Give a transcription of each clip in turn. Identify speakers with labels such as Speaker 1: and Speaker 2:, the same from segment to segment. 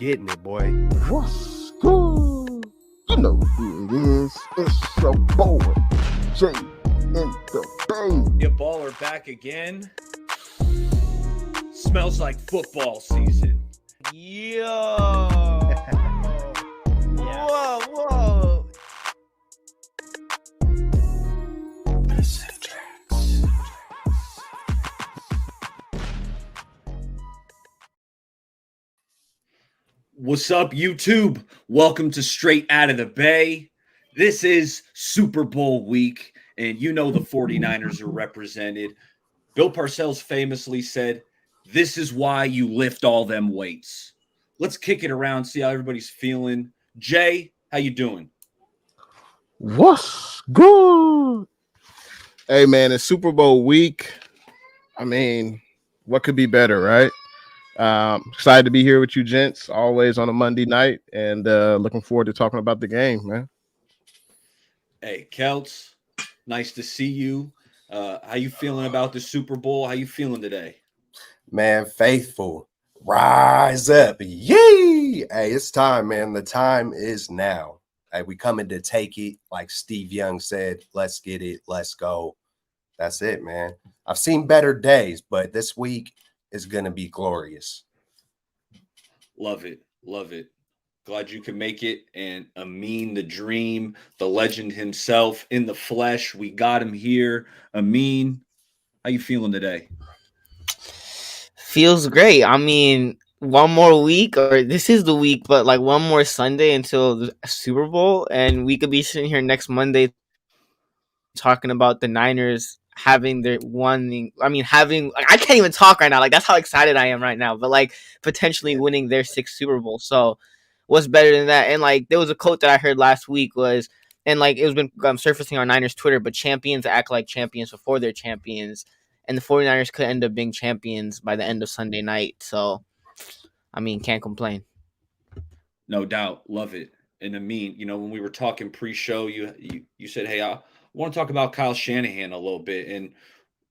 Speaker 1: getting it, boy.
Speaker 2: What's good? You know who it is. It's your boy, Jay in the Bay.
Speaker 3: Your baller back again. Smells like football season.
Speaker 4: Yo.
Speaker 3: Yeah.
Speaker 4: Whoa.
Speaker 3: What's up, YouTube? Welcome to Straight Out of the Bay. This is Super Bowl week, and you know the 49ers are represented. Bill Parcells famously said, "This is why you lift all them weights." Let's kick it around, see how everybody's feeling. Jay, how you doing?
Speaker 2: What's good? Hey, man, it's Super Bowl week. I mean, what could be better, right? Excited to be here with you gents, always on a Monday night, and looking forward to talking about the game, man.
Speaker 3: Hey, Kelts, nice to see you. How you feeling about the Super Bowl? How you feeling today?
Speaker 1: Man, faithful. Rise up. Yay! Hey, it's time, man. The time is now. Hey, we coming to take it. Like Steve Young said, let's get it. Let's go. That's it, man. I've seen better days, but this week is going to be glorious.
Speaker 3: Love it. Love it. Glad you could make it. And Amin, the dream, the legend himself in the flesh. We got him here. Amin, how you feeling today?
Speaker 4: Feels great. I mean, one more week, or this is the week, but like one more Sunday until the Super Bowl, and we could be sitting here next Monday talking about the Niners having their one. I mean, I can't even talk right now. Like, that's how excited I am right now. But like, potentially winning their sixth Super Bowl. So, what's better than that? And like, there was a quote that I heard last week was, and like, it was been surfacing on Niners Twitter. But champions act like champions before they're champions, and the 49ers could end up being champions by the end of Sunday night. So, I mean, can't complain.
Speaker 3: No doubt. Love it. And Amin, when we were talking pre-show, you said, hey, I want to talk about Kyle Shanahan a little bit. And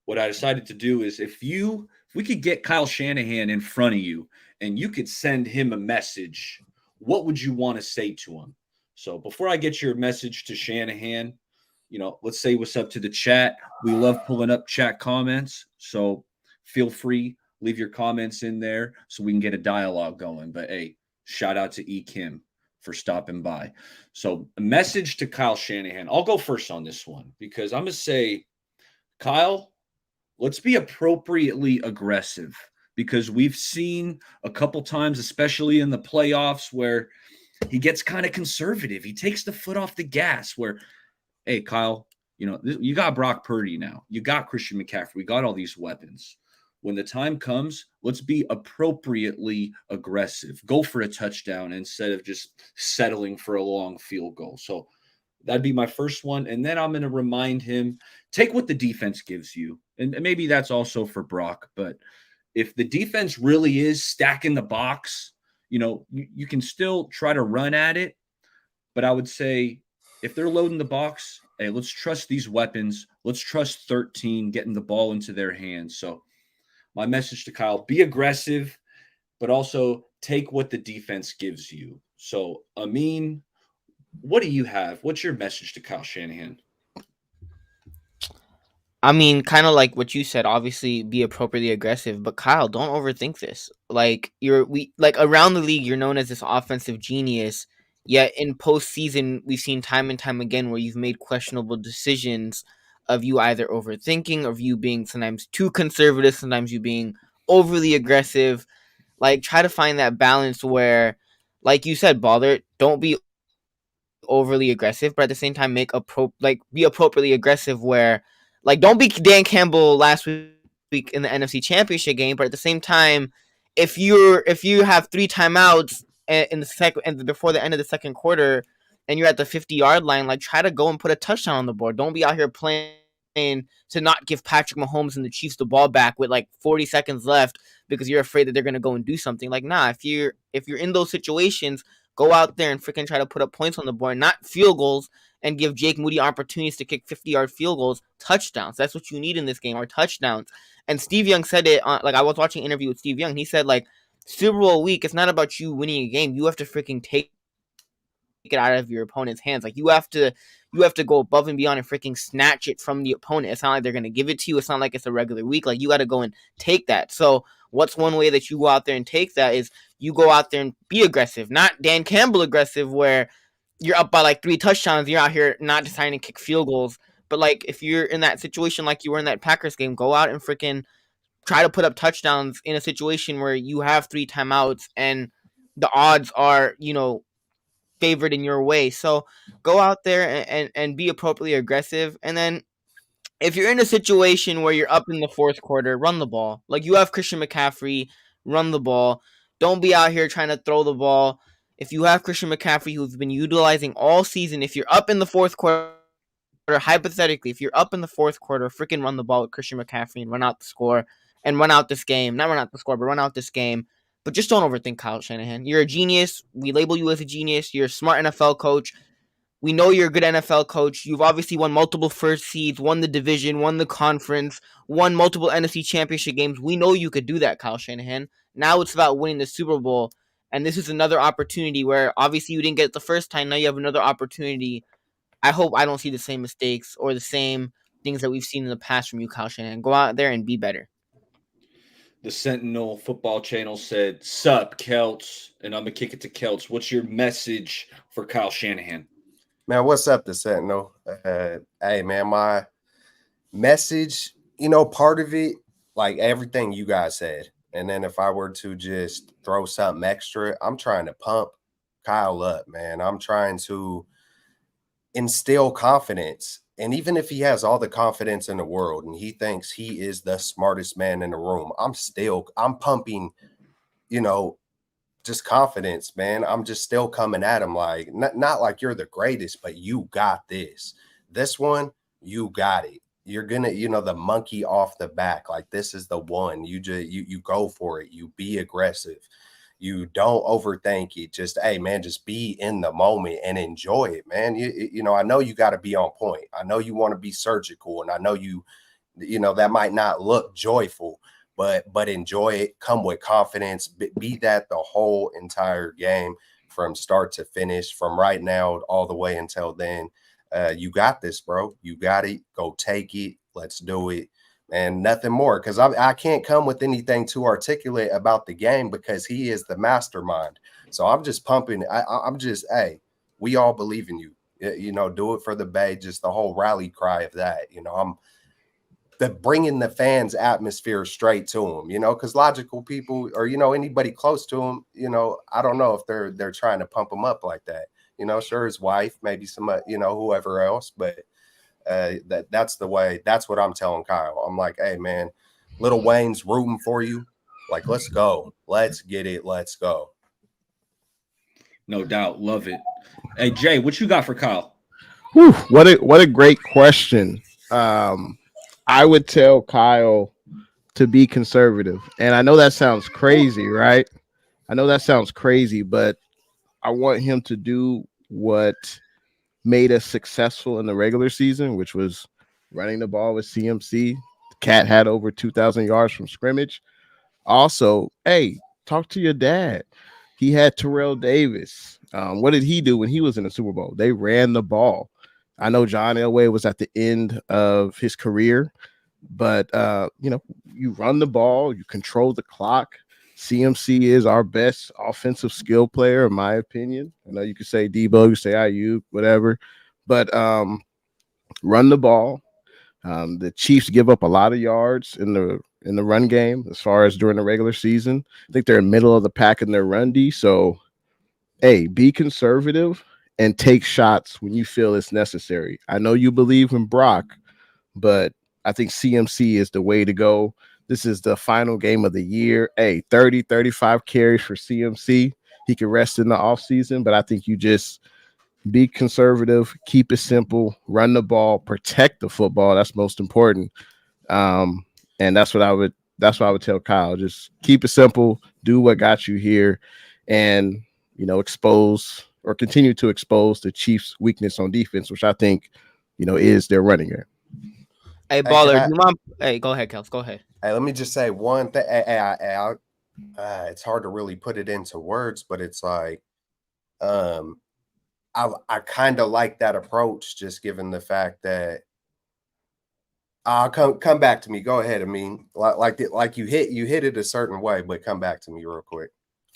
Speaker 3: what I decided to do is if we could get Kyle Shanahan in front of you and you could send him a message, what would you want to say to him? So before I get your message to Shanahan, let's say what's up to the chat. We love pulling up chat comments. So feel free, leave your comments in there so we can get a dialogue going. But hey, shout out to E. Kim for stopping by. So a message to Kyle Shanahan. I'll go first on this one because I'm going to say, Kyle, let's be appropriately aggressive because we've seen a couple times, especially in the playoffs, where he gets kind of conservative. He takes the foot off the gas where, hey, Kyle, you got Brock Purdy now. You got Christian McCaffrey. We got all these weapons. When the time comes, let's be appropriately aggressive. Go for a touchdown instead of just settling for a long field goal. So that'd be my first one. And then I'm going to remind him, take what the defense gives you. And maybe that's also for Brock. But if the defense really is stacking the box, you can still try to run at it. But I would say if they're loading the box, hey, let's trust these weapons. Let's trust 13 getting the ball into their hands. So my message to Kyle, be aggressive, but also take what the defense gives you. So, Amin, what do you have? What's your message to Kyle Shanahan?
Speaker 4: I mean, kind of like what you said, obviously be appropriately aggressive, but Kyle, don't overthink this. Like around the league, you're known as this offensive genius, yet in postseason, we've seen time and time again where you've made questionable decisions of you either overthinking, of you being sometimes too conservative, sometimes you being overly aggressive. Like, try to find that balance where, like you said, Baller, don't be overly aggressive, but at the same time be appropriately aggressive where, like, don't be Dan Campbell last week in the NFC Championship game, but at the same time, if you have 3 timeouts in the second and before the end of the second quarter and you're at the 50-yard line, like, try to go and put a touchdown on the board. Don't be out here playing to not give Patrick Mahomes and the Chiefs the ball back with like 40 seconds left because you're afraid that they're going to go and do something. Like, nah, if you're in those situations, go out there and freaking try to put up points on the board, not field goals, and give Jake Moody opportunities to kick 50-yard field goals, touchdowns. That's what you need in this game, are touchdowns. And Steve Young said it, I was watching an interview with Steve Young. He said, like, Super Bowl week, it's not about you winning a game. You have to freaking take it out of your opponent's hands. Like you have to go above and beyond and freaking snatch it from the opponent. It's not like they're gonna give it to you. It's not like it's a regular week. Like you got to go and take that. So what's one way that you go out there and take that is you go out there and be aggressive, not Dan Campbell aggressive, where you're up by like 3 touchdowns. You're out here not deciding to kick field goals. But like if you're in that situation, like you were in that Packers game, go out and freaking try to put up touchdowns in a situation where you have 3 timeouts and the odds are, favored in your way. So go out there and be appropriately aggressive. And then if you're in a situation where you're up in the fourth quarter, run the ball. Like you have Christian McCaffrey, run the ball. Don't be out here trying to throw the ball. If you have Christian McCaffrey, who's been utilizing all season, if you're up in the fourth quarter, hypothetically, if you're up in the fourth quarter, freaking run the ball with Christian McCaffrey and run out the score and run out this game. Not run out the score, but run out this game. But just don't overthink Kyle Shanahan. You're a genius. We label you as a genius. You're a smart NFL coach. We know you're a good NFL coach. You've obviously won multiple first seeds, won the division, won the conference, won multiple NFC championship games. We know you could do that, Kyle Shanahan. Now it's about winning the Super Bowl. And this is another opportunity where obviously you didn't get it the first time. Now you have another opportunity. I hope I don't see the same mistakes or the same things that we've seen in the past from you, Kyle Shanahan. Go out there and be better.
Speaker 3: The Sentinel Football Channel said, "Sup, Celts," and I'm gonna kick it to Celts. What's your message for Kyle Shanahan?
Speaker 1: Man, what's up, the Sentinel? Hey, man, my message, part of it, like everything you guys said. And then if I were to just throw something extra, I'm trying to pump Kyle up, man. I'm trying to instill confidence. And even if he has all the confidence in the world and he thinks he is the smartest man in the room, I'm pumping, just confidence, man. I'm just still coming at him like, not like you're the greatest, but you got this. This one, you got it. You're gonna, the monkey off the back. Like this is the one. You go for it. You be aggressive. You don't overthink it. Just, hey, man, just be in the moment and enjoy it, man. I know you got to be on point. I know you want to be surgical, and I know that might not look joyful, but enjoy it. Come with confidence. Be that the whole entire game from start to finish, from right now all the way until then. You got this, bro. You got it. Go take it. Let's do it. And nothing more, because I can't come with anything too articulate about the game because he is the mastermind. So I'm just pumping. I'm just, hey, we all believe in you. Do it for the Bay. Just the whole rally cry of that. I'm bringing the fans' atmosphere straight to them. Because logical people or anybody close to him, I don't know if they're trying to pump him up like that. Sure, his wife, maybe some, whoever else, but. That's the way. That's what I'm telling Kyle. I'm like, hey, man, Lil Wayne's rooting for you. Like, let's go. Let's get it. Let's go.
Speaker 3: No doubt. Love it. Hey, Jay, what you got for Kyle?
Speaker 2: Whew, what a great question. I would tell Kyle to be conservative. And I know that sounds crazy, right? I know that sounds crazy, but I want him to do what made us successful in the regular season, which was running the ball with CMC. The Cat had over 2,000 yards from scrimmage. Also, hey, talk to your dad. He had Terrell Davis. What did he do when he was in the Super Bowl? They ran the ball. I know John Elway was at the end of his career, but you run the ball, you control the clock. CMC is our best offensive skill player, in my opinion. I know you could say Debo, you say Ayuk, whatever, but run the ball. The Chiefs give up a lot of yards in the run game as far as during the regular season. I think they're in middle of the pack in their run D. So, hey, be conservative and take shots when you feel it's necessary. I know you believe in Brock, but I think CMC is the way to go. This is the final game of the year. Hey, 30, 35 carries for CMC. He can rest in the offseason, but I think you just be conservative, keep it simple, run the ball, protect the football. That's most important. And that's what I would tell Kyle. Just keep it simple, do what got you here, and expose or continue to expose the Chiefs' weakness on defense, which I think, is their running game.
Speaker 4: Hey, Baller, do you mind? Hey, go ahead, Kels. Go ahead.
Speaker 1: Hey, let me just say one thing. It's hard to really put it into words, but it's like, um, I kind of like that approach, just given the fact that come back to me. Go ahead. I mean, like you hit it a certain way, but come back to me real quick.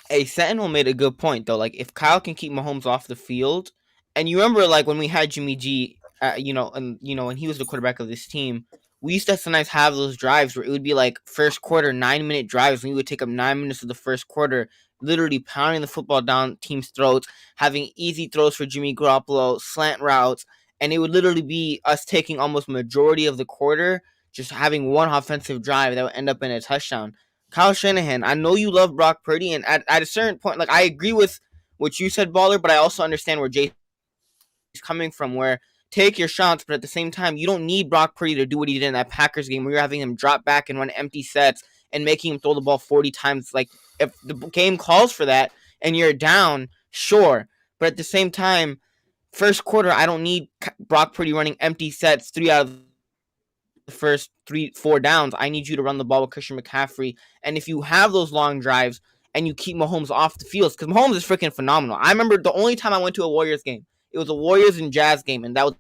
Speaker 4: Hey, Sentinel made a good point though. Like if Kyle can keep Mahomes off the field, and you remember like when we had Jimmy G, when he was the quarterback of this team, we used to sometimes have those drives where it would be like first quarter 9 minute drives, and we would take up 9 minutes of the first quarter, literally pounding the football down teams' throats, having easy throws for Jimmy Garoppolo, slant routes, and it would literally be us taking almost majority of the quarter, just having one offensive drive that would end up in a touchdown. Kyle Shanahan, I know you love Brock Purdy, and at a certain point, like I agree with what you said, Baller, but I also understand where Jay's coming from, where take your shots, but at the same time, you don't need Brock Purdy to do what he did in that Packers game where you're having him drop back and run empty sets and making him throw the ball 40 times. Like, if the game calls for that and you're down, sure. But at the same time, first quarter, I don't need Brock Purdy running empty sets 3 out of the first 3-4 downs. I need you to run the ball with Christian McCaffrey. And if you have those long drives and you keep Mahomes off the field, because Mahomes is freaking phenomenal. I remember the only time I went to a Warriors game, it was a Warriors and Jazz game, and that was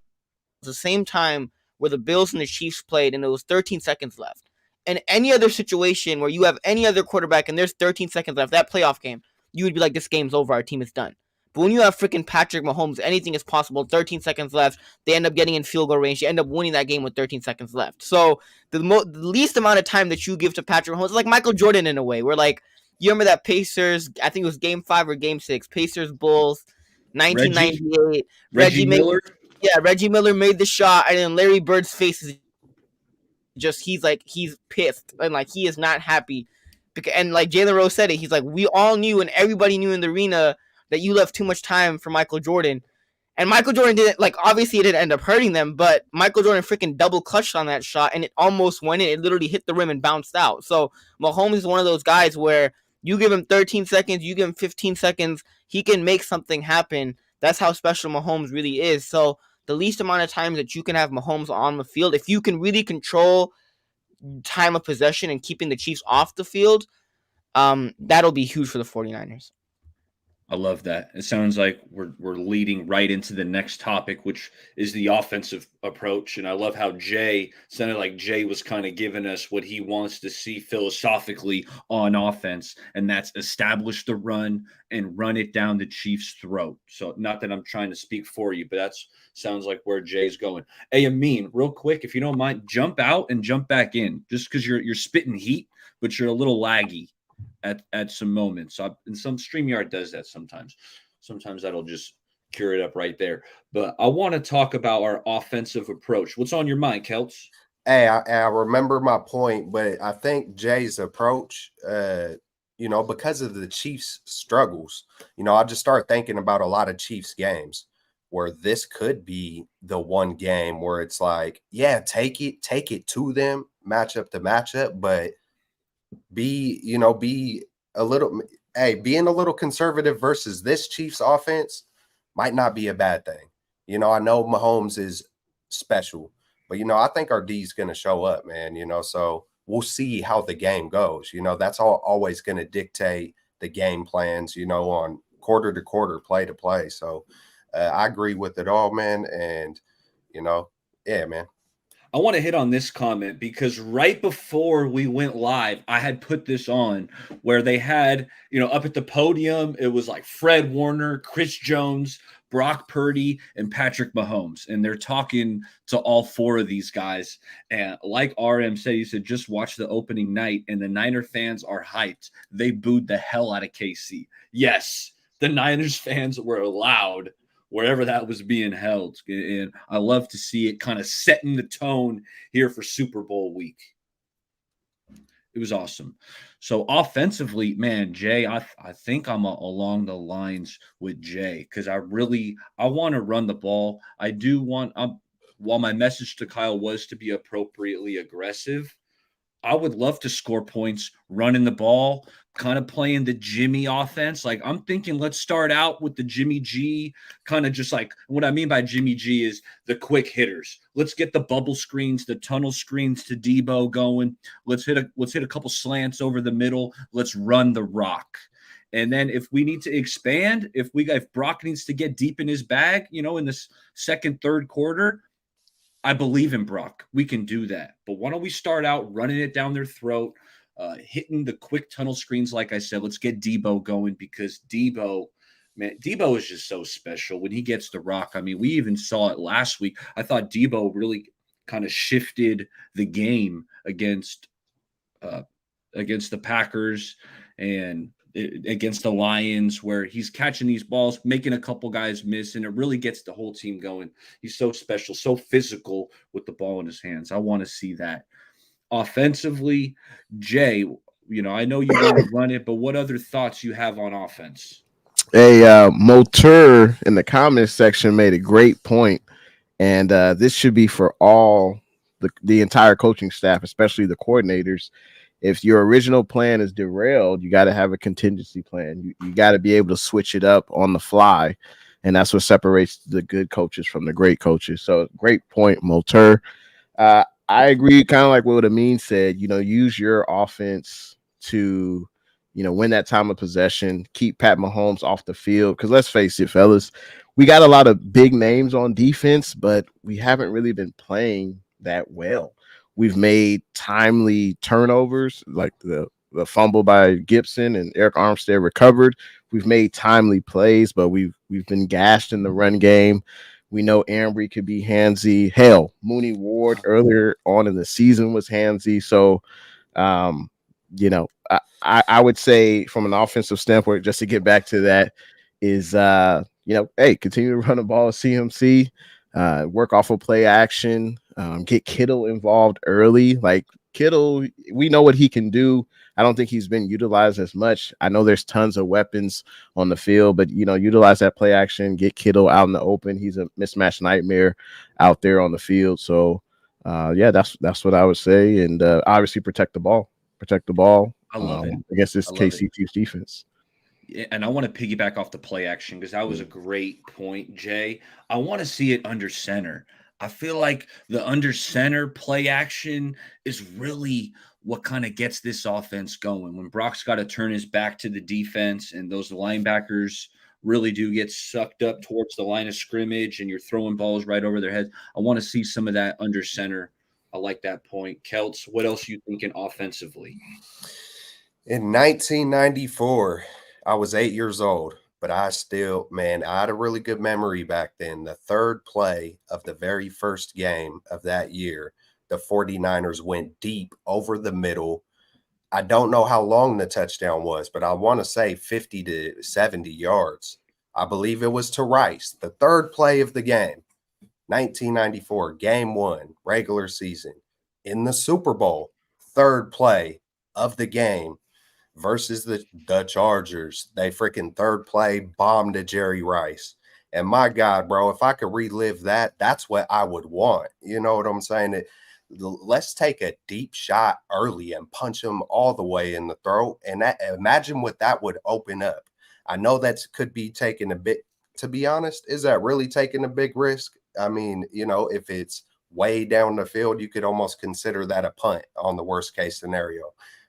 Speaker 4: the same time where the Bills and the Chiefs played, and it was 13 seconds left. In any other situation where you have any other quarterback and there's 13 seconds left, that playoff game, you would be like, this game's over, our team is done. But when you have freaking Patrick Mahomes, anything is possible. 13 seconds left. They end up getting in field goal range. They end up winning that game with 13 seconds left. So the least amount of time that you give to Patrick Mahomes is like Michael Jordan in a way. Where like you remember that Pacers, I think it was Game 5 or Game 6, Pacers Bulls,
Speaker 3: Reggie
Speaker 4: 1998.
Speaker 3: Reggie Miller.
Speaker 4: Reggie Miller made the shot, and then Larry Bird's face is just he's pissed and like he is not happy. And like Jalen Rose said it, he's like, we all knew and everybody knew in the arena that you left too much time for Michael Jordan. And Michael Jordan didn't, like, obviously it didn't end up hurting them, but Michael Jordan freaking double clutched on that shot and it almost went in. It literally hit the rim and bounced out. So Mahomes is one of those guys where you give him 13 seconds, you give him 15 seconds, he can make something happen. That's how special Mahomes really is. So the least amount of times that you can have Mahomes on the field, if you can really control time of possession and keeping the Chiefs off the field, that'll be huge for the 49ers.
Speaker 3: I love that. It sounds like we're leading right into the next topic, which is the offensive approach. And I love how Jay sounded like Jay was kind of giving us what he wants to see philosophically on offense, and that's establish the run and run it down the Chiefs' throat. So not that I'm trying to speak for you, but that's sounds like where Jay's going. Hey, Amin, real quick, if you don't mind, jump out and jump back in, just because you're spitting heat, but you're a little laggy at some moments. And some StreamYard does that sometimes. Sometimes that'll just cure it up right there. But I want to talk about our offensive approach. What's on your mind, Kelts?
Speaker 1: Hey, I remember my point, but I think Jay's approach, because of the Chiefs' struggles, I just start thinking about a lot of Chiefs games where this could be the one game where it's like, yeah, take it to them, matchup to matchup, but be a little, being a little conservative versus this Chiefs offense might not be a bad thing. I know Mahomes is special, but I think our D is going to show up, man. So we'll see how the game goes. That's always going to dictate the game plans, on quarter to quarter, play to play. So I agree with it all, man. And yeah, man.
Speaker 3: I want to hit on this comment because right before we went live, I had put this on where they had, up at the podium, it was like Fred Warner, Chris Jones, Brock Purdy, and Patrick Mahomes. And they're talking to all four of these guys. And like RM said, he said, just watch the opening night and the Niner fans are hyped. They booed the hell out of KC. Yes, the Niners fans were loud wherever that was being held. And I love to see it kind of setting the tone here for Super Bowl week. It was awesome. So offensively, man, Jay, I think I'm along the lines with Jay because I want to run the ball. I do want, while my message to Kyle was to be appropriately aggressive, I would love to score points running the ball, kind of playing the Jimmy offense. Like I'm thinking, let's start out with the Jimmy G, kind of just like what I mean by Jimmy G is the quick hitters. Let's get the bubble screens, the tunnel screens to Debo going. Let's hit a couple slants over the middle. Let's run the rock. And then if we need to expand, if Brock needs to get deep in his bag, in this second, third quarter, I believe in Brock. We can do that. But why don't we start out running it down their throat, hitting the quick tunnel screens, like I said. Let's get Debo going because Debo is just so special when he gets the rock. I mean, we even saw it last week. I thought Debo really kind of shifted the game uh, against the Packers and against the Lions, where he's catching these balls, making a couple guys miss, and it really gets the whole team going. He's so special, so physical with the ball in his hands. I want to see that. Offensively, Jay, I know you want to run it, but what other thoughts you have on offense?
Speaker 2: A Moteur in the comments section made a great point, and this should be for all the entire coaching staff, especially the coordinators. If your original plan is derailed, you got to have a contingency plan. You got to be able to switch it up on the fly, and that's what separates the good coaches from the great coaches. So, great point, Moteur. I agree, kind of like what Amin said. Use your offense to, win that time of possession. Keep Pat Mahomes off the field. Because let's face it, fellas, we got a lot of big names on defense, but we haven't really been playing that well. We've made timely turnovers, like the fumble by Gibson and Eric Armstead recovered. We've made timely plays, but we've been gashed in the run game. We know Ambry could be handsy. Hell, Mooney Ward earlier on in the season was handsy. So, I would say from an offensive standpoint, just to get back to that, is hey, continue to run the ball at CMC, work off of play action, get Kittle involved early. Like Kittle, we know what he can do. I don't think he's been utilized as much. I know there's tons of weapons on the field, but utilize that play action, get Kittle out in the open. He's a mismatch nightmare out there on the field. So that's what I would say. And obviously protect the ball.
Speaker 3: I love it.
Speaker 2: Against this
Speaker 3: I love
Speaker 2: KC Chiefs defense.
Speaker 3: And I want to piggyback off the play action because that was a great point, Jay. I want to see it under center. I feel like the under center play action is really what kind of gets this offense going. When Brock's got to turn his back to the defense and those linebackers really do get sucked up towards the line of scrimmage and you're throwing balls right over their heads. I want to see some of that under center. I like that point. Kelts, what else you thinking offensively?
Speaker 1: In 1994, I was 8 years old, but I had a really good memory back then. The third play of the very first game of that year, the 49ers went deep over the middle. I don't know how long the touchdown was, but I want to say 50 to 70 yards. I believe it was to Rice, the third play of the game, 1994, game one, regular season. In the Super Bowl, third play of the game versus the Chargers. They freaking third play bombed to Jerry Rice. And my God, bro, if I could relive that, that's what I would want. You know what I'm saying? Let's take a deep shot early and punch them all the way in the throat. And imagine what that would open up. I know that could be taking a bit, to be honest, is that really taking a big risk? I mean, if it's way down the field, you could almost consider that a punt on the worst case scenario.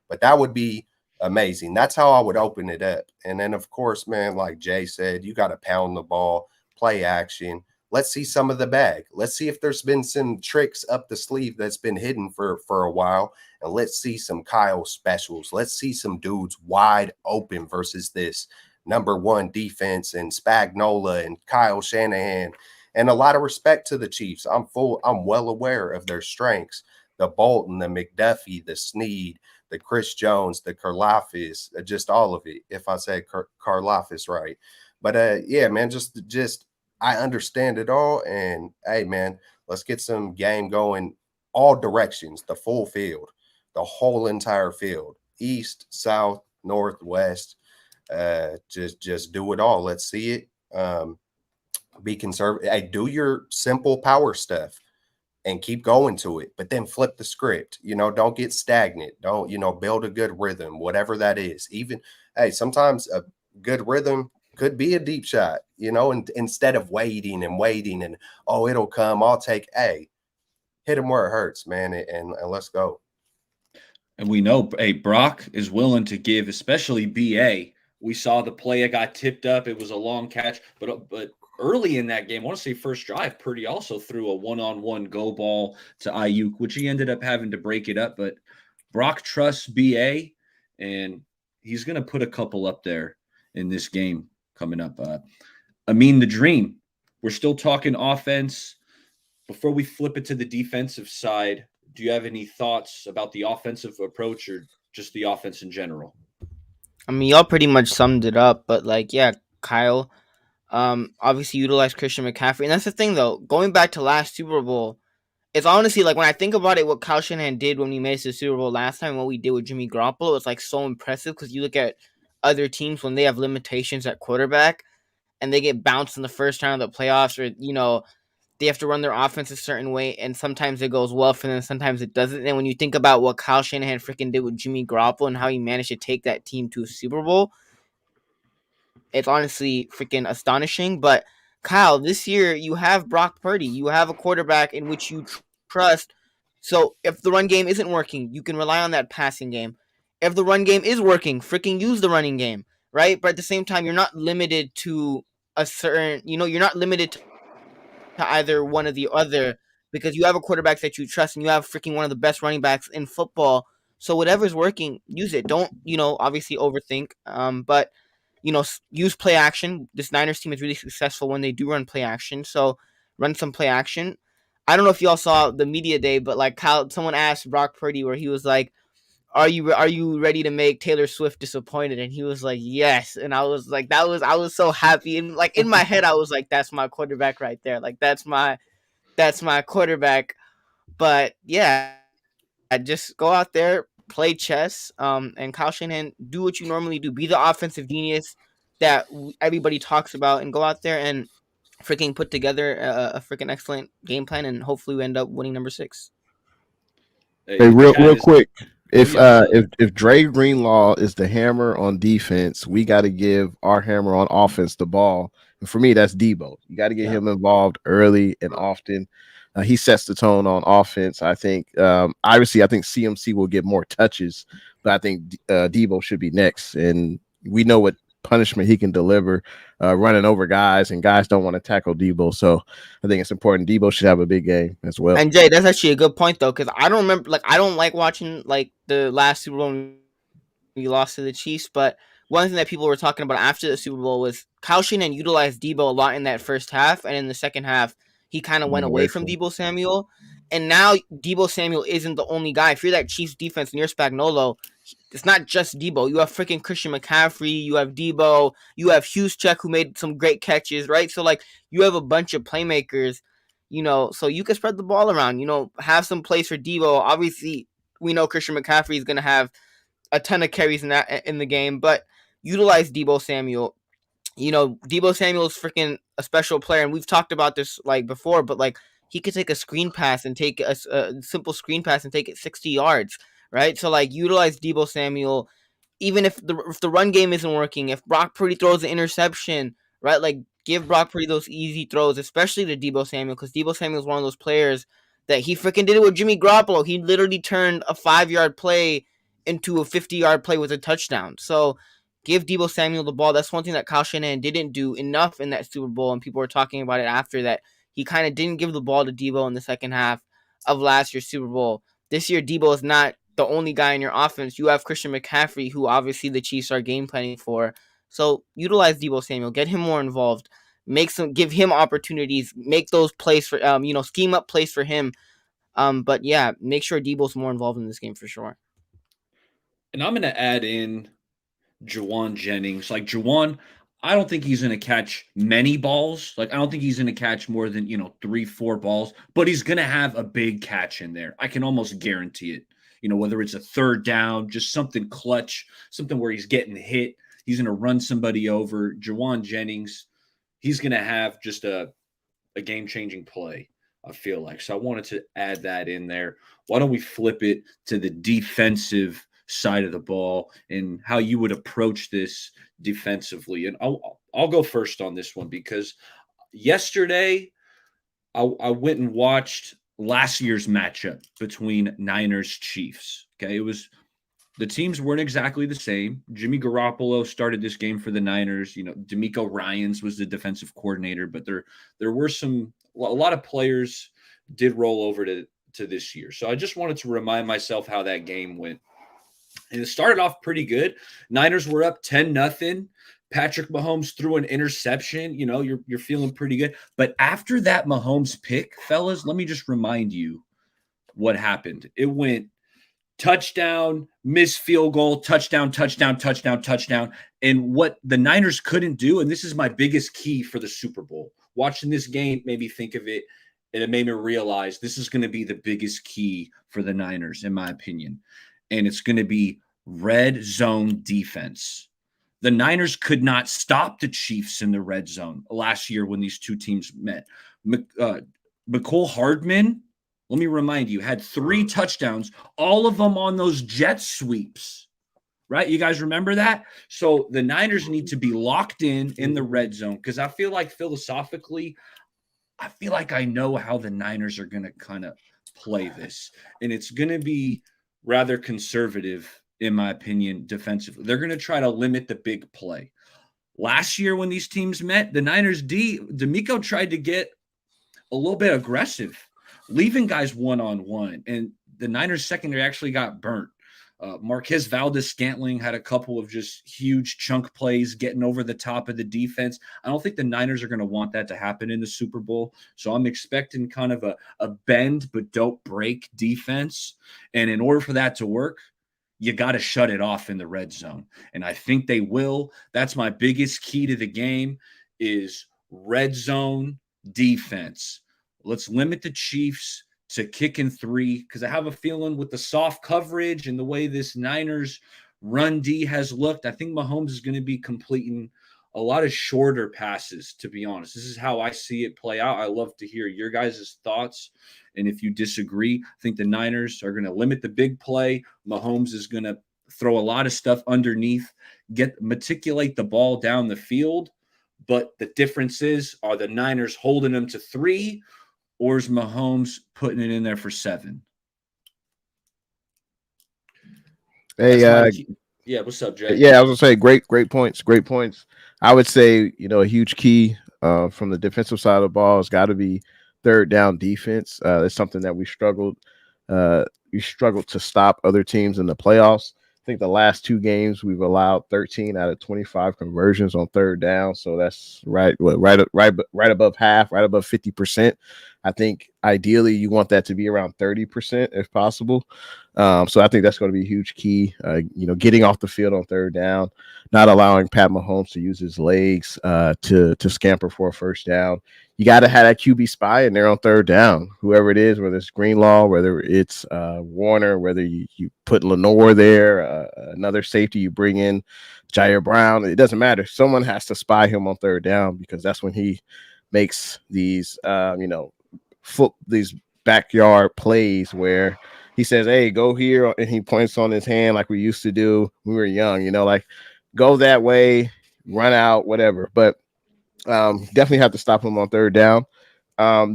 Speaker 1: But that would be amazing. That's how I would open it up. And then, of course, man, like Jay said, you got to pound the ball, play action. Let's see some of the bag. Let's see if there's been some tricks up the sleeve that's been hidden for a while. And let's see some Kyle specials. Let's see some dudes wide open versus this number one defense and Spagnola and Kyle Shanahan. And a lot of respect to the Chiefs. I'm well aware of their strengths. The Bolton, the McDuffie, the Snead, the Chris Jones, the Karlaftis, just all of it, if I say Karlaftis right. But yeah, man, just I understand it all. And hey, man, let's get some game going all directions, the full field, the whole entire field, east, south, north, west. Just do it all. Let's see it. Be conservative. Hey, do your simple power stuff. and keep going to it, but then flip the script. Don't get stagnant. Don't, build a good rhythm, whatever that is. Even, hey, sometimes a good rhythm could be a deep shot, and instead of waiting and, oh, it'll come, hey, hit him where it hurts, man, and let's go.
Speaker 3: And we know, hey, Brock is willing to give, especially BA. We saw the play, it got tipped up. It was a long catch, but early in that game, I want to say first drive, Purdy also threw a one-on-one go ball to Ayuk, which he ended up having to break it up. But Brock trusts BA, and he's going to put a couple up there in this game coming up. Amin the Dream. We're still talking offense. Before we flip it to the defensive side, do you have any thoughts about the offensive approach or just the offense in general?
Speaker 4: I mean, y'all pretty much summed it up, but like, yeah, Kyle, obviously utilized Christian McCaffrey, and that's the thing though. Going back to last Super Bowl, it's honestly like when I think about it, what Kyle Shanahan did when we made it to the Super Bowl last time, what we did with Jimmy Garoppolo, it's like so impressive because you look at other teams when they have limitations at quarterback and they get bounced in the first round of the playoffs, or they have to run their offense a certain way, and sometimes it goes well for them, sometimes it doesn't. And when you think about what Kyle Shanahan freaking did with Jimmy Garoppolo and how he managed to take that team to a Super Bowl, it's honestly freaking astonishing. But Kyle, this year you have Brock Purdy. You have a quarterback in which you trust. So if the run game isn't working, you can rely on that passing game. If the run game is working, freaking use the running game, right? But at the same time, you're not limited to a certain, you're not limited to either one or the other because you have a quarterback that you trust and you have freaking one of the best running backs in football. So whatever's working, use it. Don't, obviously overthink. But use play action. This Niners team is really successful when they do run play action. So run some play action. I don't know if y'all saw the media day, but like Kyle, someone asked Brock Purdy where he was like, "Are you ready to make Taylor Swift disappointed?" And he was like, "Yes." And I was like, I was so happy. And like in my head, I was like, "That's my quarterback right there. Like that's my quarterback." But yeah, just go out there, play chess, and Kyle Shanahan, do what you normally do. Be the offensive genius that everybody talks about, and go out there and freaking put together a freaking excellent game plan, and hopefully we end up winning number 6.
Speaker 2: Hey,
Speaker 3: The chat
Speaker 2: real
Speaker 3: is.
Speaker 2: quick.
Speaker 3: Oh
Speaker 2: If
Speaker 3: yeah, what's
Speaker 2: uh
Speaker 3: up?
Speaker 2: if Dre Greenlaw is the hammer on defense, we got to give our hammer on offense the ball. And for me, that's Debo. You got to get
Speaker 4: Yeah.
Speaker 2: him involved early and often. He sets the tone on offense. I think obviously I think CMC will get more touches, but I think Debo should be next. And we know what punishment he can deliver, running over guys, and guys don't want to tackle Debo. So I think it's important. Debo should have a big game as well.
Speaker 4: And Jay, that's actually a good point though, because I don't remember, like, I don't like watching like the last Super Bowl when we lost to the Chiefs. But one thing that people were talking about after the Super Bowl was Kyle Shanahan utilized Debo a lot in that first half, and in the second half, he kind of went
Speaker 2: Went
Speaker 4: away
Speaker 2: away
Speaker 4: from
Speaker 2: from
Speaker 4: Debo Samuel. And now Debo Samuel isn't the only guy. If you're that Chiefs defense near Spagnuolo, it's not just Debo. You have freaking Christian McCaffrey. You have Debo. You have Check, who made some great catches, right? So like you have a bunch of playmakers. So you can spread the ball around. Have some plays for Debo. Obviously, we know Christian McCaffrey is going to have a ton of carries in the game, but utilize Debo Samuel. Debo Samuel's freaking a special player, and we've talked about this like before, but like he could take a screen pass and take a simple screen pass and take it 60 yards, right? So like utilize Debo Samuel, even if the run game isn't working, if Brock Purdy throws an interception, right? Like give Brock Purdy those easy throws, especially to Debo Samuel, because Debo Samuel is one of those players that he freaking did it with Jimmy Garoppolo. He literally turned a 5-yard play into a 50-yard play with a touchdown. So give Debo Samuel the ball. That's one thing that Kyle Shanahan didn't do enough in that Super Bowl, and people were talking about it after that. He kind of didn't give the ball to Debo in the second half of last year's Super Bowl. This year, Debo is not the only guy in your offense. You have Christian McCaffrey, who obviously the Chiefs are game planning for. So utilize Debo Samuel, get him more involved, give him opportunities, make those plays for scheme up plays for him. But yeah, make sure Debo's more involved in this game for sure.
Speaker 3: And I'm going to add in Juwan Jennings. Like Juwan, I don't think he's going to catch many balls. Like I don't think he's going to catch more than 3-4 balls, but he's going to have a big catch in there. I can almost guarantee it. Whether it's a third down, just something clutch, something where he's getting hit, he's going to run somebody over. Juwan Jennings, he's going to have just a game-changing play. I feel like. So I wanted to add that in there. Why don't we flip it to the defensive side of the ball and how you would approach this defensively? And I'll go first on this one because yesterday I went and watched last year's matchup between Niners Chiefs. Okay, it was the teams weren't exactly the same. Jimmy Garoppolo started this game for the Niners. You know, D'Amico Ryans was the defensive coordinator, but there were a lot of players did roll over to this year. So I just wanted to remind myself how that game went. And it started off pretty good. Niners were up 10-0. Patrick Mahomes threw an interception. You know, you're feeling pretty good. But after that Mahomes pick, fellas, let me just remind you what happened. It went touchdown, missed field goal, touchdown, touchdown, touchdown, touchdown. And what the Niners couldn't do, and this is my biggest key for the Super Bowl. Watching this game made me think of it, and it made me realize this is going to be the biggest key for the Niners, in my opinion. And it's going to be red zone defense. The Niners could not stop the Chiefs in the red zone last year when these two teams met. McCole Hardman, let me remind you, had 3 touchdowns, all of them on those jet sweeps, right? You guys remember that? So the Niners need to be locked in the red zone because I feel like philosophically, I feel like I know how the Niners are going to kind of play this. And it's going to be rather conservative, in my opinion, defensively. They're going to try to limit the big play. Last year when these teams met, the Niners D'Amico tried to get a little bit aggressive, leaving guys one-on-one, and the Niners secondary actually got burnt. Marquez Valdez-Scantling had a couple of just huge chunk plays getting over the top of the defense. I don't think the Niners are going to want that to happen in the Super Bowl, so I'm expecting kind of a bend but don't break defense, and in order for that to work, you got to shut it off in the red zone, and I think they will. That's my biggest key to the game is red zone defense. Let's limit the Chiefs to kicking 3 because I have a feeling with the soft coverage and the way this Niners run D has looked, I think Mahomes is going to be completing a lot of shorter passes, to be honest. This is how I see it play out. I love to hear your guys' thoughts. And if you disagree, I think the Niners are going to limit the big play. Mahomes is going to throw a lot of stuff underneath, meticulate the ball down the field. But the difference is, are the Niners holding them to 3? Or is Mahomes putting it in there for 7?
Speaker 2: Hey,
Speaker 3: yeah, what's up, Jay?
Speaker 2: Yeah, I was gonna say great points. Great points. I would say, a huge key from the defensive side of the ball has got to be third down defense. It's something that we struggled to stop other teams in the playoffs. I think the last 2 games we've allowed 13 out of 25 conversions on third down. So that's right above half, right above 50%. I think ideally you want that to be around 30% if possible. So I think that's going to be a huge key. Getting off the field on third down, not allowing Pat Mahomes to use his legs to scamper for a first down. You got to have that QB spy in there on third down, whoever it is, whether it's Greenlaw, whether it's Warner, whether you put Lenore there, another safety you bring in, Jair Brown. It doesn't matter. Someone has to spy him on third down because that's when he makes these, these backyard plays where he says, "Hey, go here," and he points on his hand like we used to do when we were young. Like go that way, run out, whatever. But definitely have to stop him on third down.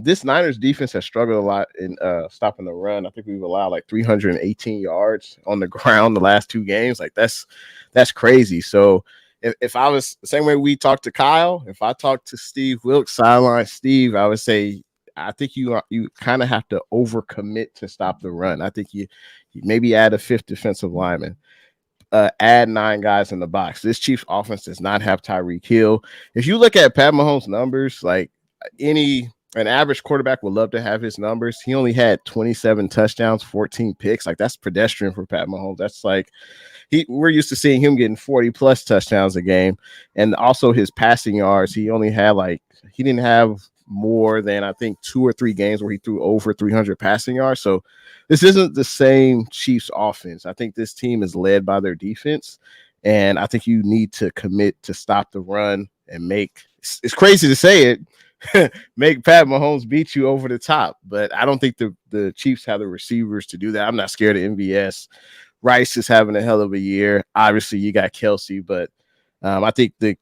Speaker 2: This Niners defense has struggled a lot in stopping the run. I think we've allowed like 318 yards on the ground the last 2 games. Like that's crazy. So if I was the same way we talked to Kyle, if I talked to Steve Wilkes, sideline Steve, I would say I think you kind of have to overcommit to stop the run. I think you maybe add a 5th defensive lineman. Add 9 guys in the box. This Chiefs offense does not have Tyreek Hill. If you look at Pat Mahomes' numbers, like an average quarterback would love to have his numbers. He only had 27 touchdowns, 14 picks. Like that's pedestrian for Pat Mahomes. That's like we're used to seeing him getting 40 plus touchdowns a game. And also his passing yards, he didn't have more than I think 2 or 3 games where he threw over 300 passing yards. So this isn't the same Chiefs offense. I think this team is led by their defense, and I think you need to commit to stop the run and it's crazy to say it, make Pat Mahomes beat you over the top. But I don't think the Chiefs have the receivers to do that. I'm not scared of MVS. Rice is having a hell of a year. Obviously, you got Kelsey, but I think the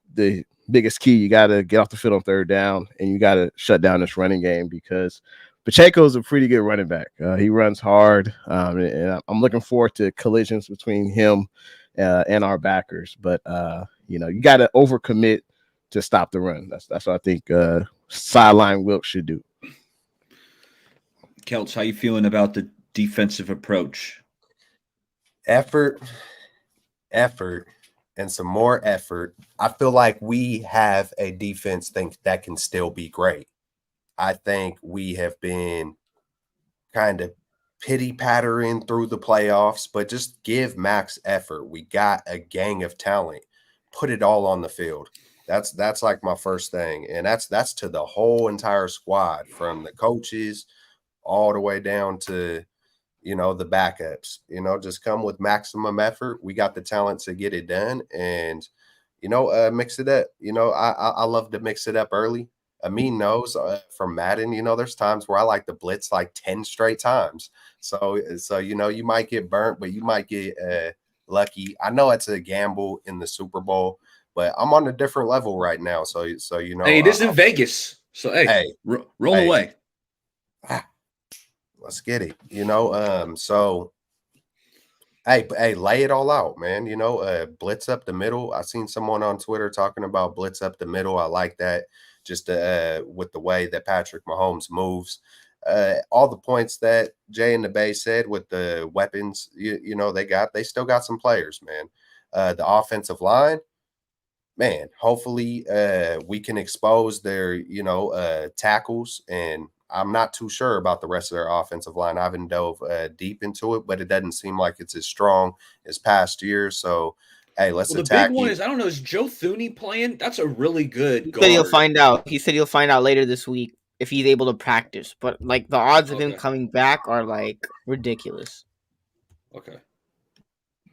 Speaker 2: biggest key, you got to get off the field on third down, and you got to shut down this running game because Pacheco is a pretty good running back. He runs hard, and I'm looking forward to collisions between him and our backers. But you got to overcommit to stop the run. That's what I think sideline Wilkes should do.
Speaker 3: Kelts, how you feeling about the defensive approach?
Speaker 1: Effort, and some more effort. I feel like we have a defense that can still be great. I think we have been kind of pity pattering through the playoffs, but just give max effort. We got a gang of talent. Put it all on the field. That's like my first thing. And that's to the whole entire squad, from the coaches all the way down to the backups. Just come with maximum effort. We got the talent to get it done, and mix it up. I love to mix it up early. Amin knows from Madden, there's times where I like to blitz like 10 straight times. So you might get burnt, but you might get lucky. I know it's a gamble in the Super Bowl, but I'm on a different level right now. So
Speaker 3: hey, it is in Vegas. So hey, roll away.
Speaker 1: Let's get it. So hey, lay it all out, man. Blitz up the middle. I seen someone on Twitter talking about blitz up the middle. I like that. Just with the way that Patrick Mahomes moves. All the points that Jay and the Bay said with the weapons, they still got some players, man. The offensive line, man, hopefully we can expose their, tackles. And I'm not too sure about the rest of their offensive line. I haven't dove deep into it, but it doesn't seem like it's as strong as past years. So, hey, let's attack.
Speaker 3: The big one is, I don't know, is Joe Thuney playing? That's a really good guard.
Speaker 4: He said he'll find out. He said he'll find out later this week if he's able to practice. But like the odds of him coming back are like ridiculous.
Speaker 3: Okay.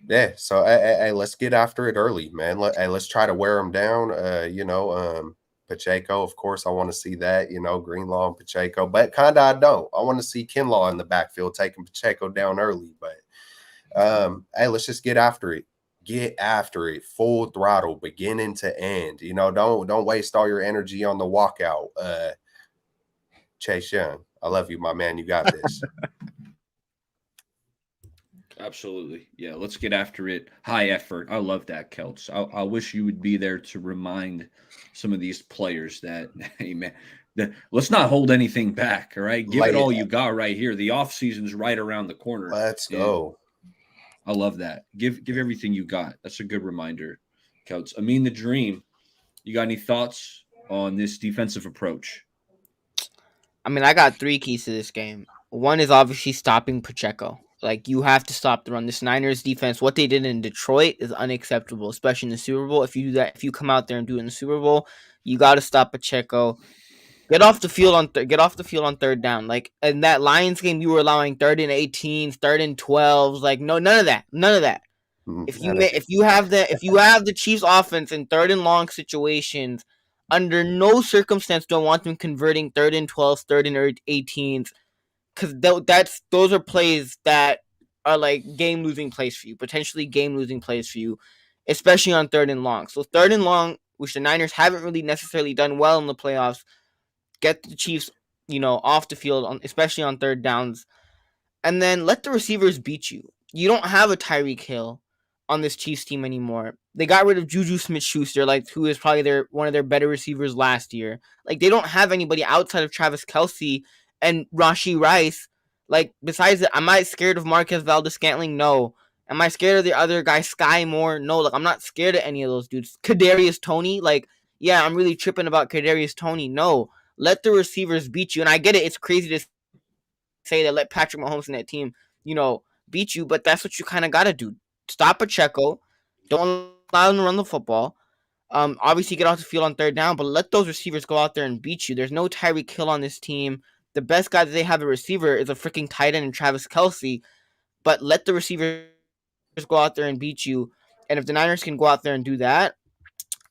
Speaker 1: Yeah, so hey, let's get after it early, man. Let's try to wear them down. Pacheco, of course, I want to see that. Greenlaw and Pacheco, but kind of I don't. I want to see Kinlaw in the backfield taking Pacheco down early. But hey, let's just get after it. Get after it, full throttle, beginning to end. Don't waste all your energy on the walkout. Chase Young, I love you, my man. You got this.
Speaker 3: Absolutely. Yeah, let's get after it. High effort. I love that, Kelts. I wish you would be there to remind some of these players that, hey, man, let's not hold anything back, all right? Give it all you got right here. The offseason's right around the corner.
Speaker 1: Let's go.
Speaker 3: I love that. Give everything you got. That's a good reminder, Kelts. Amin the Dream, you got any thoughts on this defensive approach?
Speaker 4: I mean, I got 3 keys to this game. One is obviously stopping Pacheco. Like, you have to stop the run. This Niners defense, what they did in Detroit is unacceptable, especially in the Super Bowl. If you do that, if you come out there and do it in the Super Bowl, you got to stop Pacheco. Get off the field on third down. Like in that Lions game, you were allowing 3rd and 18s, 3rd and 12s. Like none of that. If you have the Chiefs offense in 3rd and long situations, under no circumstance do I want them converting 3rd and 12s, 3rd and 18s, because those are plays that are like game losing plays for you, potentially game losing plays for you, especially on 3rd and long. So 3rd and long, which the Niners haven't really necessarily done well in the playoffs. Get the Chiefs, off the field, especially on 3rd downs, and then let the receivers beat you. You don't have a Tyreek Hill on this Chiefs team anymore. They got rid of Juju Smith-Schuster, who is probably one of their better receivers last year. Like, they don't have anybody outside of Travis Kelce and Rashee Rice. Like, besides that, am I scared of Marquez Valdes-Scantling? No. Am I scared of the other guy, Sky Moore? No. Like, I'm not scared of any of those dudes. Kadarius Toney? Like, yeah, I'm really tripping about Kadarius Toney. No. Let the receivers beat you. And I get it. It's crazy to say that let Patrick Mahomes and that team, beat you. But that's what you kind of got to do. Stop Pacheco. Don't allow them to run the football. Obviously, get off the field on 3rd down. But let those receivers go out there and beat you. There's no Tyreek Hill on this team. The best guy that they have a receiver is a freaking tight end in Travis Kelce. But let the receivers go out there and beat you. And if the Niners can go out there and do that,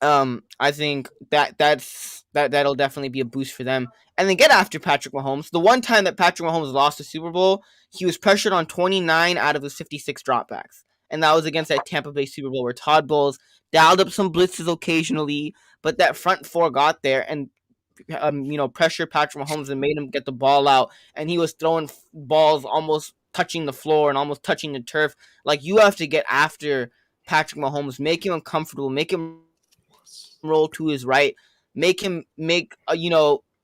Speaker 4: I think that'll definitely be a boost for them. And then get after Patrick Mahomes. The one time that Patrick Mahomes lost the Super Bowl, he was pressured on 29 out of his 56 dropbacks. And that was against that Tampa Bay Super Bowl where Todd Bowles dialed up some blitzes occasionally, but that front four got there and pressured Patrick Mahomes and made him get the ball out. And he was throwing balls almost touching the floor and almost touching the turf. Like, you have to get after Patrick Mahomes, make him uncomfortable, make him roll to his right, make him make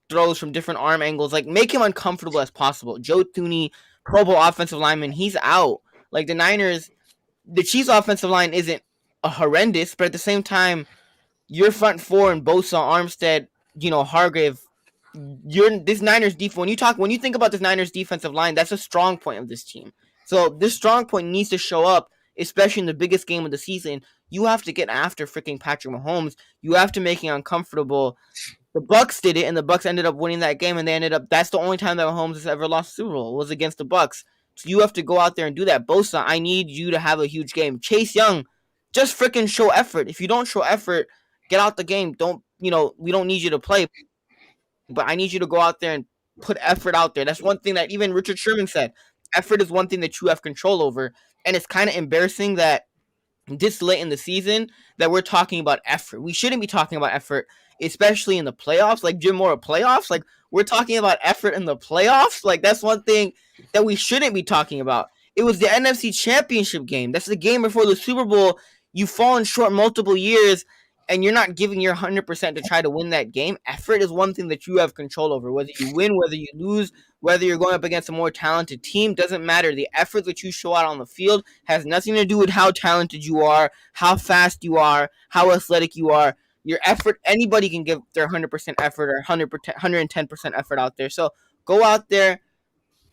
Speaker 4: throws from different arm angles, like make him uncomfortable as possible. Joe Thuney, Pro Bowl offensive lineman, he's out. Like the Chiefs offensive line isn't horrendous, but at the same time, your front four and Bosa, Armstead, Hargrave, this Niners defense. When you think about this Niners defensive line, that's a strong point of this team. So this strong point needs to show up, especially in the biggest game of the season. You have to get after freaking Patrick Mahomes. You have to make him uncomfortable. The Bucks did it, and the Bucks ended up winning that game, and that's the only time that Mahomes has ever lost a Super Bowl was against the Bucks. So you have to go out there and do that. Bosa, I need you to have a huge game. Chase Young, just freaking show effort. If you don't show effort, get out the game. We don't need you to play, but I need you to go out there and put effort out there. That's one thing that even Richard Sherman said. Effort is one thing that you have control over, and it's kind of embarrassing that this late in the season that we're talking about effort. We shouldn't be talking about effort, especially in the playoffs. Like Jim Mora playoffs, like we're talking about effort in the playoffs. Like that's one thing that we shouldn't be talking about. It was the NFC Championship game. That's the game before the Super Bowl. You've fallen short multiple years, and you're not giving your 100% to try to win that game. Effort is one thing that you have control over. Whether you win, whether you lose, whether you're going up against a more talented team, doesn't matter. The effort that you show out on the field has nothing to do with how talented you are, how fast you are, how athletic you are. Your effort, anybody can give their 100% effort or 110% effort out there. So go out there,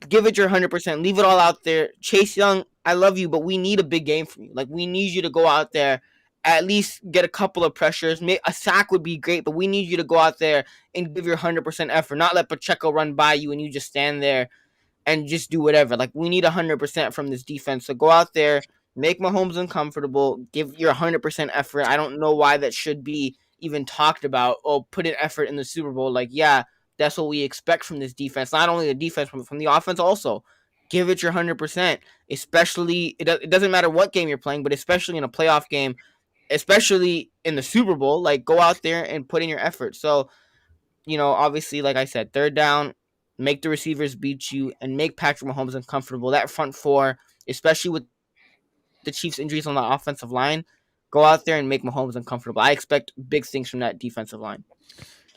Speaker 4: give it your 100%, leave it all out there. Chase Young, I love you, but we need a big game from you. Like, we need you to go out there, at least get a couple of pressures. A sack would be great, but we need you to go out there and give your 100% effort, not let Pacheco run by you and you just stand there and just do whatever. Like, we need 100% from this defense. So go out there, make Mahomes uncomfortable, give your 100% effort. I don't know why that should be even talked about. Oh, put an effort in the Super Bowl. Like, yeah, that's what we expect from this defense. Not only the defense, from the offense also. Give it your 100%, especially, it doesn't matter what game you're playing, but especially in a playoff game, especially in the Super Bowl, like go out there and put in your effort. So, obviously, like I said, third down, make the receivers beat you and make Patrick Mahomes uncomfortable. That front four, especially with the Chiefs' injuries on the offensive line, go out there and make Mahomes uncomfortable. I expect big things from that defensive line.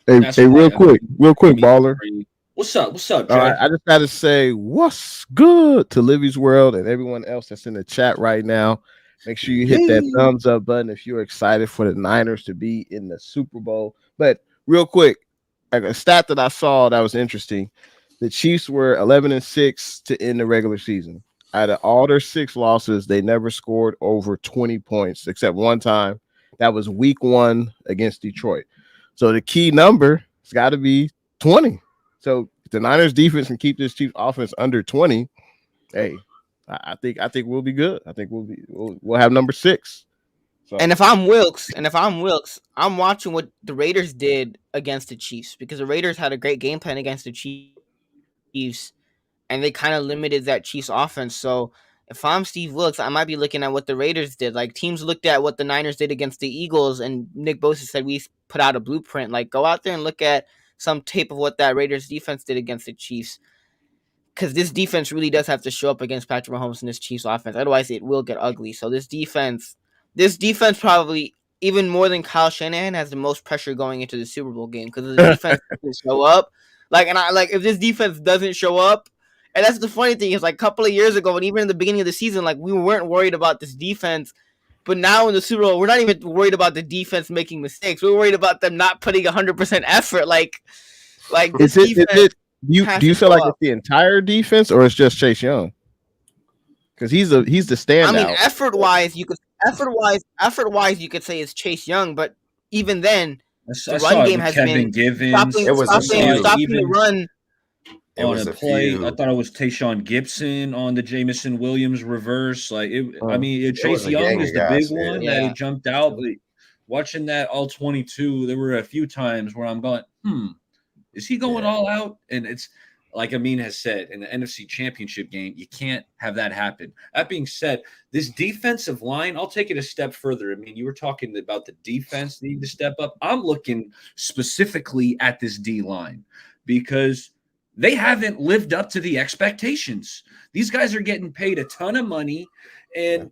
Speaker 2: Hey, real quick, baller.
Speaker 3: What's up, Jay?
Speaker 2: All right, I just got to say what's good to Livy's World and everyone else that's in the chat right now. Make sure you hit that thumbs up button if you're excited for the Niners to be in the Super Bowl. But real quick, a stat that I saw that was interesting: the Chiefs were 11-6 to end the regular season. Out of all their 6 losses, they never scored over 20 points except one time. That was Week 1 against Detroit. So the key number has got to be 20. So if the Niners defense can keep this Chiefs offense under 20, hey, I think we'll be good. I think we'll have number 6. So.
Speaker 4: And if I'm Wilkes, I'm watching what the Raiders did against the Chiefs, because the Raiders had a great game plan against the Chiefs, and they kind of limited that Chiefs offense. So if I'm Steve Wilkes, I might be looking at what the Raiders did. Like, teams looked at what the Niners did against the Eagles, and Nick Bosa said we put out a blueprint. Like, go out there and look at some tape of what that Raiders defense did against the Chiefs, because this defense really does have to show up against Patrick Mahomes and this Chiefs offense. Otherwise, it will get ugly. So this defense probably, even more than Kyle Shanahan, has the most pressure going into the Super Bowl game, because the defense doesn't show up. If this defense doesn't show up, and that's the funny thing is, like, a couple of years ago, and even in the beginning of the season, like, we weren't worried about this defense. But now in the Super Bowl, we're not even worried about the defense making mistakes. We're worried about them not putting 100% effort. Like this defense.
Speaker 2: Do you feel like it's the entire defense, or it's just Chase Young? Because he's the standout.
Speaker 4: I mean, effort wise, you could say it's Chase Young, but even then, the run game has been stopping the run.
Speaker 3: On a play, I thought it was Tayshaun Gibson on the Jamison Williams reverse. Chase Young is the big one that he jumped out. But watching that all 22, there were a few times where I'm going, is he going
Speaker 1: Yeah.
Speaker 3: all out? And it's like Amin has said in the NFC Championship game, you can't have that happen. That being said, this defensive line, I'll take it a step further. I mean, you were talking about the defense needing to step up. I'm looking specifically at this D line because they haven't lived up to the expectations. These guys are getting paid a ton of money. And,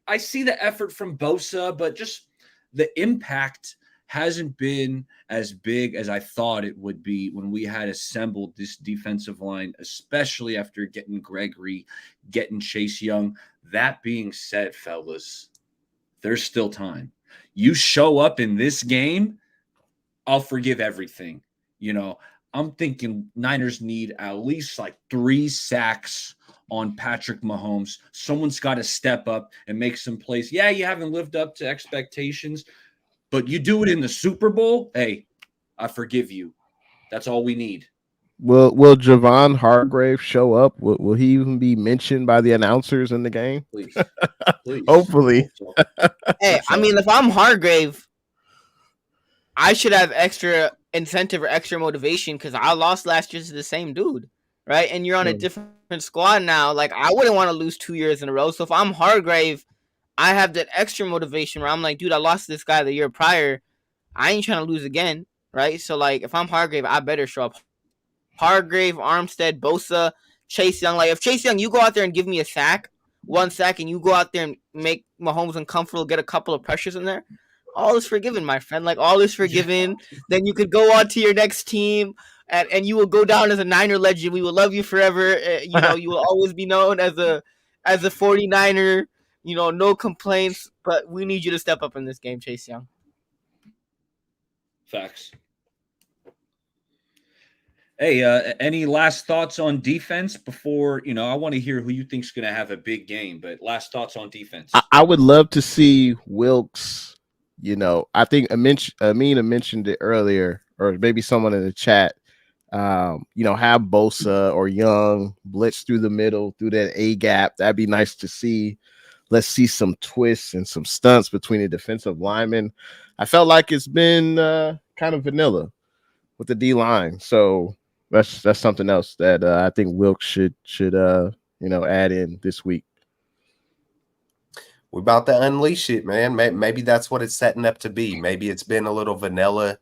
Speaker 3: I see the effort from Bosa, but just the impact hasn't been as big as I thought it would be when we had assembled this defensive line, especially after getting Gregory, getting Chase Young. That being said, fellas, there's still time. You show up in this game, I'll forgive everything. I'm thinking Niners need at least like 3 sacks on Patrick Mahomes. Someone's got to step up and make some plays. Yeah, you haven't lived up to expectations, but you do it in the Super Bowl, hey, I forgive you. That's all we need.
Speaker 2: Will Javon Hargrave show up? Will he even be mentioned by the announcers in the game?
Speaker 3: Please. Please.
Speaker 2: Hopefully.
Speaker 4: Hey, I mean, if I'm Hargrave, I should have extra incentive or extra motivation because I lost last year to the same dude, right? And you're on a different squad now. Like, I wouldn't want to lose 2 years in a row. So if I'm Hargrave, I have that extra motivation where I'm like, dude, I lost to this guy the year prior. I ain't trying to lose again, right? So, like, if I'm Hargrave, I better show up. Hargrave, Armstead, Bosa, Chase Young. Like, if Chase Young, you go out there and give me a sack, 1 sack, and you go out there and make Mahomes uncomfortable, get a couple of pressures in there, all is forgiven, my friend. Like, all is forgiven. Then you could go on to your next team, and you will go down as a Niner legend. We will love you forever. You will always be known as a 49er. No complaints, but we need you to step up in this game, Chase Young.
Speaker 3: Facts. Hey, any last thoughts on defense before, I want to hear who you think's going to have a big game, but last thoughts on defense.
Speaker 2: I would love to see Wilkes. I think Amina mentioned it earlier, or maybe someone in the chat. Have Bosa or Young blitz through the middle, through that A gap. That'd be nice to see. Let's see some twists and some stunts between the defensive linemen. I felt like it's been kind of vanilla with the D line, so that's something else that I think Wilkes should add in this week.
Speaker 1: We're about to unleash it, man. Maybe that's what it's setting up to be. Maybe it's been a little vanilla.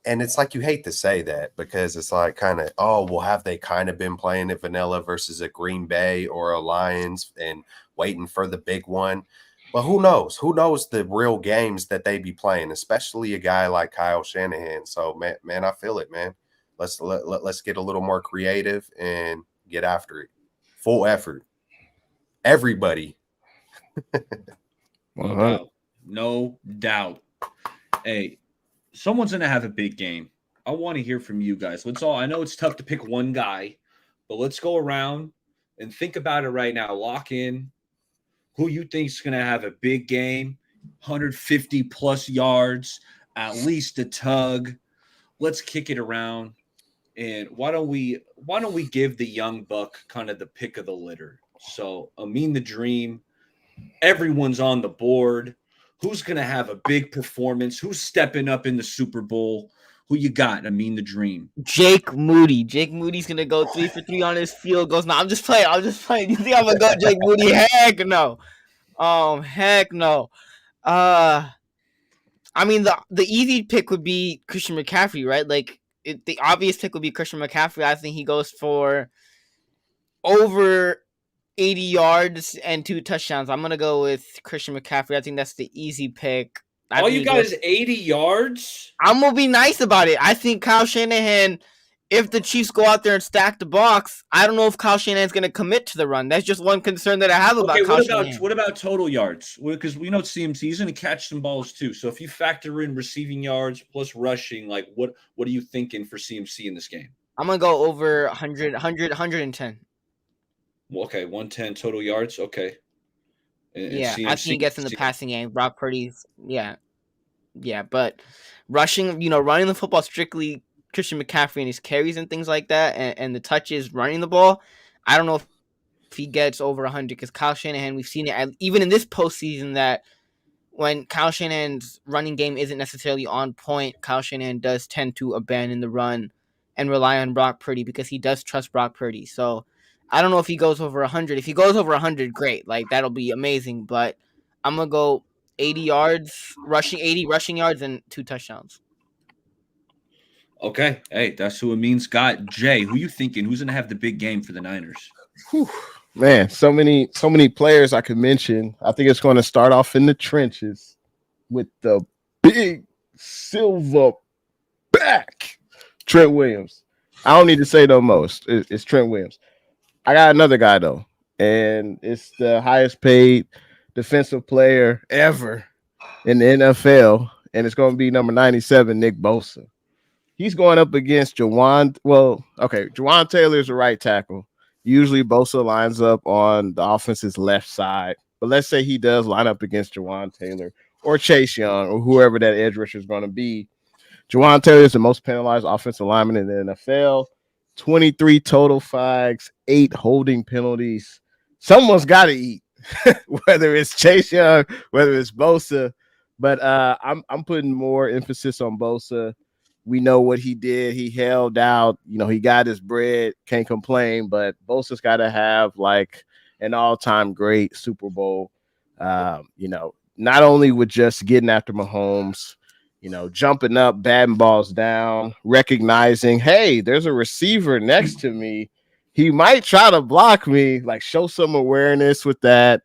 Speaker 1: And it's like you hate to say that because it's like kind of, have they kind of been playing it vanilla versus a Green Bay or a Lions and waiting for the big one? But who knows? Who knows the real games that they be playing, especially a guy like Kyle Shanahan. So, man, I feel it, man. Let's get a little more creative and get after it. Full effort. Everybody.
Speaker 3: No doubt. No doubt. Hey, someone's going to have a big game. I want to hear from you guys. I know it's tough to pick one guy, but let's go around and think about it right now. Lock in who you think is going to have a big game, 150 plus yards, at least a tug. Let's kick it around. And why don't we give the young buck kind of the pick of the litter? So, Amin the Dream, everyone's on the board. Who's going to have a big performance? Who's stepping up in the Super Bowl? Who you got? Amin the Dream.
Speaker 4: Jake Moody. Jake Moody's going to go 3 for 3 on his field goals. No, I'm just playing. You think I'm going to go Jake Moody? Heck no. Heck no. I mean, the easy pick would be Christian McCaffrey, right? Like, the obvious pick would be Christian McCaffrey. I think he goes for over 80 yards and 2 touchdowns. I'm going to go with Christian McCaffrey. I think that's the easy pick.
Speaker 3: All you got is 80 yards?
Speaker 4: I'm going to be nice about it. I think Kyle Shanahan, if the Chiefs go out there and stack the box, I don't know if Kyle Shanahan's going to commit to the run. That's just one concern that I have about Kyle Shanahan.
Speaker 3: What about total yards? Because we know CMC's going to catch some balls too. So if you factor in receiving yards plus rushing, like what are you thinking for CMC in this game?
Speaker 4: I'm going to go over 100, 110.
Speaker 3: Well, okay, 110 total yards. Okay.
Speaker 4: And I think he gets in the passing game. Brock Purdy's, yeah, but rushing, running the football strictly Christian McCaffrey and his carries and things like that, and the touches running the ball. I don't know if he gets over 100 because Kyle Shanahan, we've seen it even in this postseason that when Kyle Shanahan's running game isn't necessarily on point, Kyle Shanahan does tend to abandon the run and rely on Brock Purdy because he does trust Brock Purdy. So I don't know if he goes over 100. If he goes over 100, great. Like, that'll be amazing. But I'm going to go 80 yards, 80 rushing yards, and 2 touchdowns.
Speaker 3: Okay. Hey, that's who Amin's got. Jay, who you thinking? Who's going to have the big game for the Niners?
Speaker 2: Whew. Man, so many players I could mention. I think it's going to start off in the trenches with the big silver back, Trent Williams. I don't need to say no most. It's Trent Williams. I got another guy though, and it's the highest paid defensive player ever in the NFL, and it's going to be number 97, Nick Bosa. He's going up against Jawan. Well, okay, Jawan Taylor's a right tackle. Usually Bosa lines up on the offense's left side. But let's say he does line up against Jawan Taylor or Chase Young or whoever that edge rusher is going to be. Jawan Taylor is the most penalized offensive lineman in the NFL. 23 total flags, 8 holding penalties. Someone's got to eat, whether it's Chase Young, whether it's Bosa. But I'm putting more emphasis on Bosa. We know what he did. He held out. He got his bread. Can't complain. But Bosa's got to have like an all-time great Super Bowl. Not only with just getting after Mahomes, jumping up, batting balls down, recognizing, hey, there's a receiver next to me. He might try to block me. Like, show some awareness with that.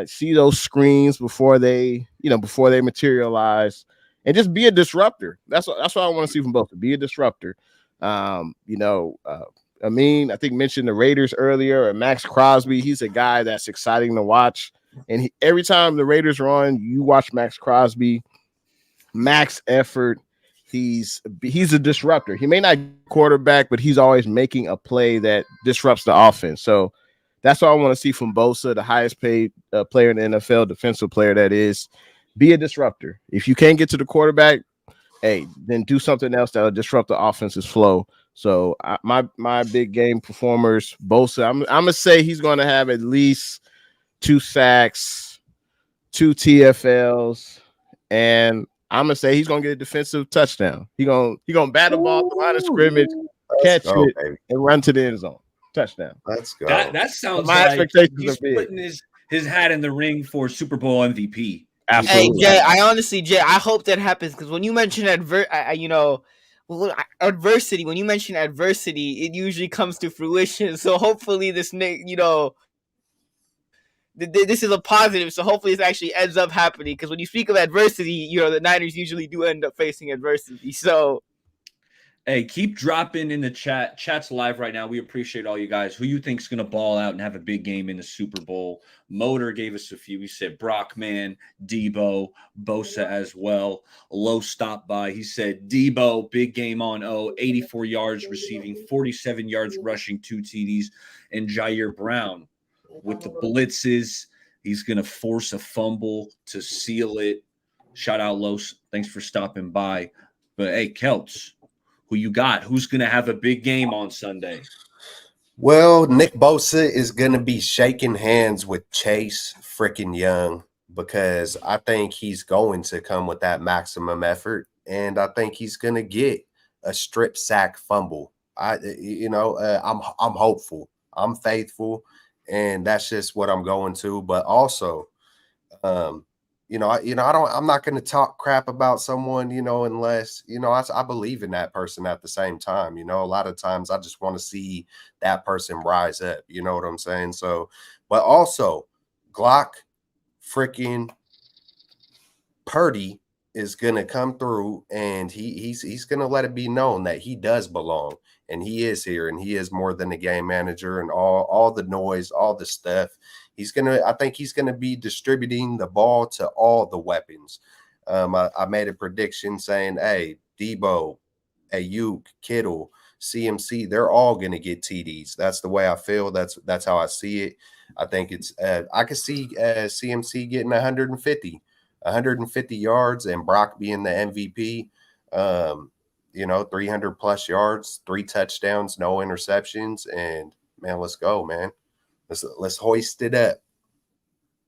Speaker 2: See those screens before they materialize. And just be a disruptor. That's what I want to see from both. Be a disruptor. I think mentioned the Raiders earlier, or Max Crosby. He's a guy that's exciting to watch. And every time the Raiders are on, you watch Max Crosby, max effort. He's a disruptor. He may not quarterback, but he's always making a play that disrupts the offense. So that's what I want to see from Bosa, the highest paid player in the NFL, defensive player that is. Be a disruptor. If you can't get to the quarterback, hey, then do something else that'll disrupt the offense's flow. So my big game performers, Bosa, I'm gonna say he's gonna have at least 2 sacks, 2 TFLs, and I'm gonna say he's gonna get a defensive touchdown. He gonna bat the ball at the line of scrimmage, catch it, baby, and run to the end zone. Touchdown.
Speaker 1: Let's go.
Speaker 3: That sounds
Speaker 2: my
Speaker 3: like
Speaker 2: expectations
Speaker 3: he's putting his hat in the ring for Super Bowl MVP.
Speaker 2: Absolutely.
Speaker 4: Hey, Jay, I hope that happens, because when you mention adversity, when you mention adversity, it usually comes to fruition. So hopefully this is a positive. So hopefully this actually ends up happening, because when you speak of adversity, the Niners usually do end up facing adversity. So,
Speaker 3: hey, keep dropping in the chat. Chat's live right now. We appreciate all you guys. Who you think's going to ball out and have a big game in the Super Bowl? Motor gave us a few. He said Brockman, Debo, Bosa as well. Low stopped by. He said Debo, big game on 84 yards receiving, 47 yards rushing, 2 TDs. And Jair Brown with the blitzes. He's going to force a fumble to seal it. Shout out, Los. Thanks for stopping by. But, hey, Celts, who you got? Who's going to have a big game on Sunday?
Speaker 1: Well, Nick Bosa is going to be shaking hands with Chase freaking Young, because I think he's going to come with that maximum effort, and I think he's going to get a strip sack fumble. I'm hopeful. I'm faithful, and that's just what I'm going to. But also, I'm not going to talk crap about someone, unless, I believe in that person at the same time. A lot of times I just want to see that person rise up. You know what I'm saying? So, but also Glock freaking Purdy is going to come through, and he's going to let it be known that he does belong, and he is here, and he is more than a game manager, and all the noise, all the stuff. I think he's going to be distributing the ball to all the weapons. I made a prediction saying, hey, Debo, Ayuk, Kittle, CMC, they're all going to get TDs. That's the way I feel. That's how I see it. I think it's I could see CMC getting 150 yards and Brock being the MVP. 300 plus yards, 3 touchdowns, no interceptions, and man, let's go, man. Let's hoist it up.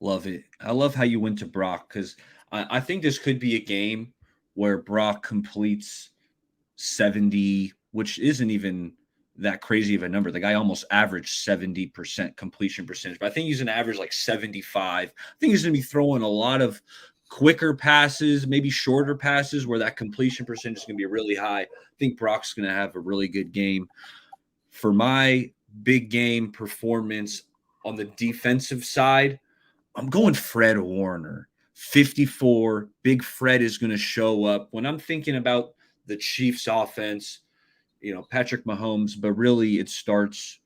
Speaker 3: Love it. I love how you went to Brock because I think this could be a game where Brock completes 70, which isn't even that crazy of a number. The guy almost averaged 70% completion percentage, but I think he's going to average like 75. I think he's going to be throwing a lot of quicker passes, maybe shorter passes where that completion percentage is going to be really high. I think Brock's going to have a really good game. For my big game performance on the defensive side, I'm going Fred Warner. 54. Big Fred is going to show up. When I'm thinking about the Chiefs offense, Patrick Mahomes, but really it starts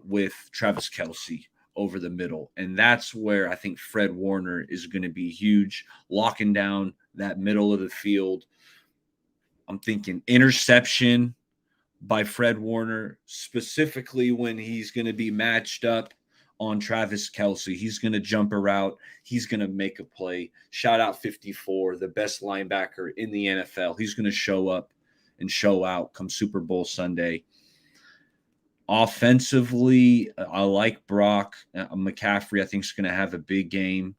Speaker 3: with Travis Kelce over the middle. And that's where I think Fred Warner is going to be huge, locking down that middle of the field. I'm thinking interception by Fred Warner, specifically when he's going to be matched up on Travis Kelce. He's going to jump a route. He's going to make a play. Shout out 54, the best linebacker in the NFL. He's going to show up and show out come Super Bowl Sunday. Offensively, I like Brock. McCaffrey, I think, is going to have a big game.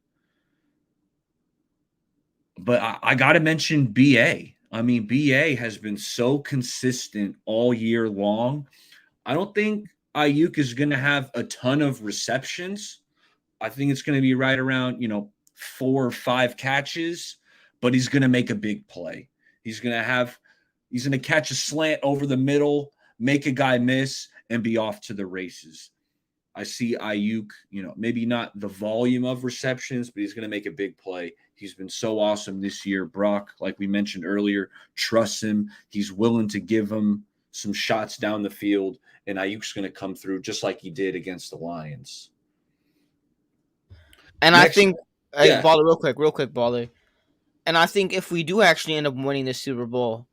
Speaker 3: But I got to mention BA. I mean, BA has been so consistent all year long. I don't think Ayuk is going to have a ton of receptions. I think it's going to be right around, 4 or 5 catches, but he's going to make a big play. He's going to catch a slant over the middle, make a guy miss, and be off to the races. I see Ayuk, maybe not the volume of receptions, but he's going to make a big play. He's been so awesome this year. Brock, like we mentioned earlier, trusts him. He's willing to give him some shots down the field, and Ayuk's going to come through just like he did against the Lions.
Speaker 4: And next, I think, Baller, real quick, Baller. And I think if we do actually end up winning the Super Bowl,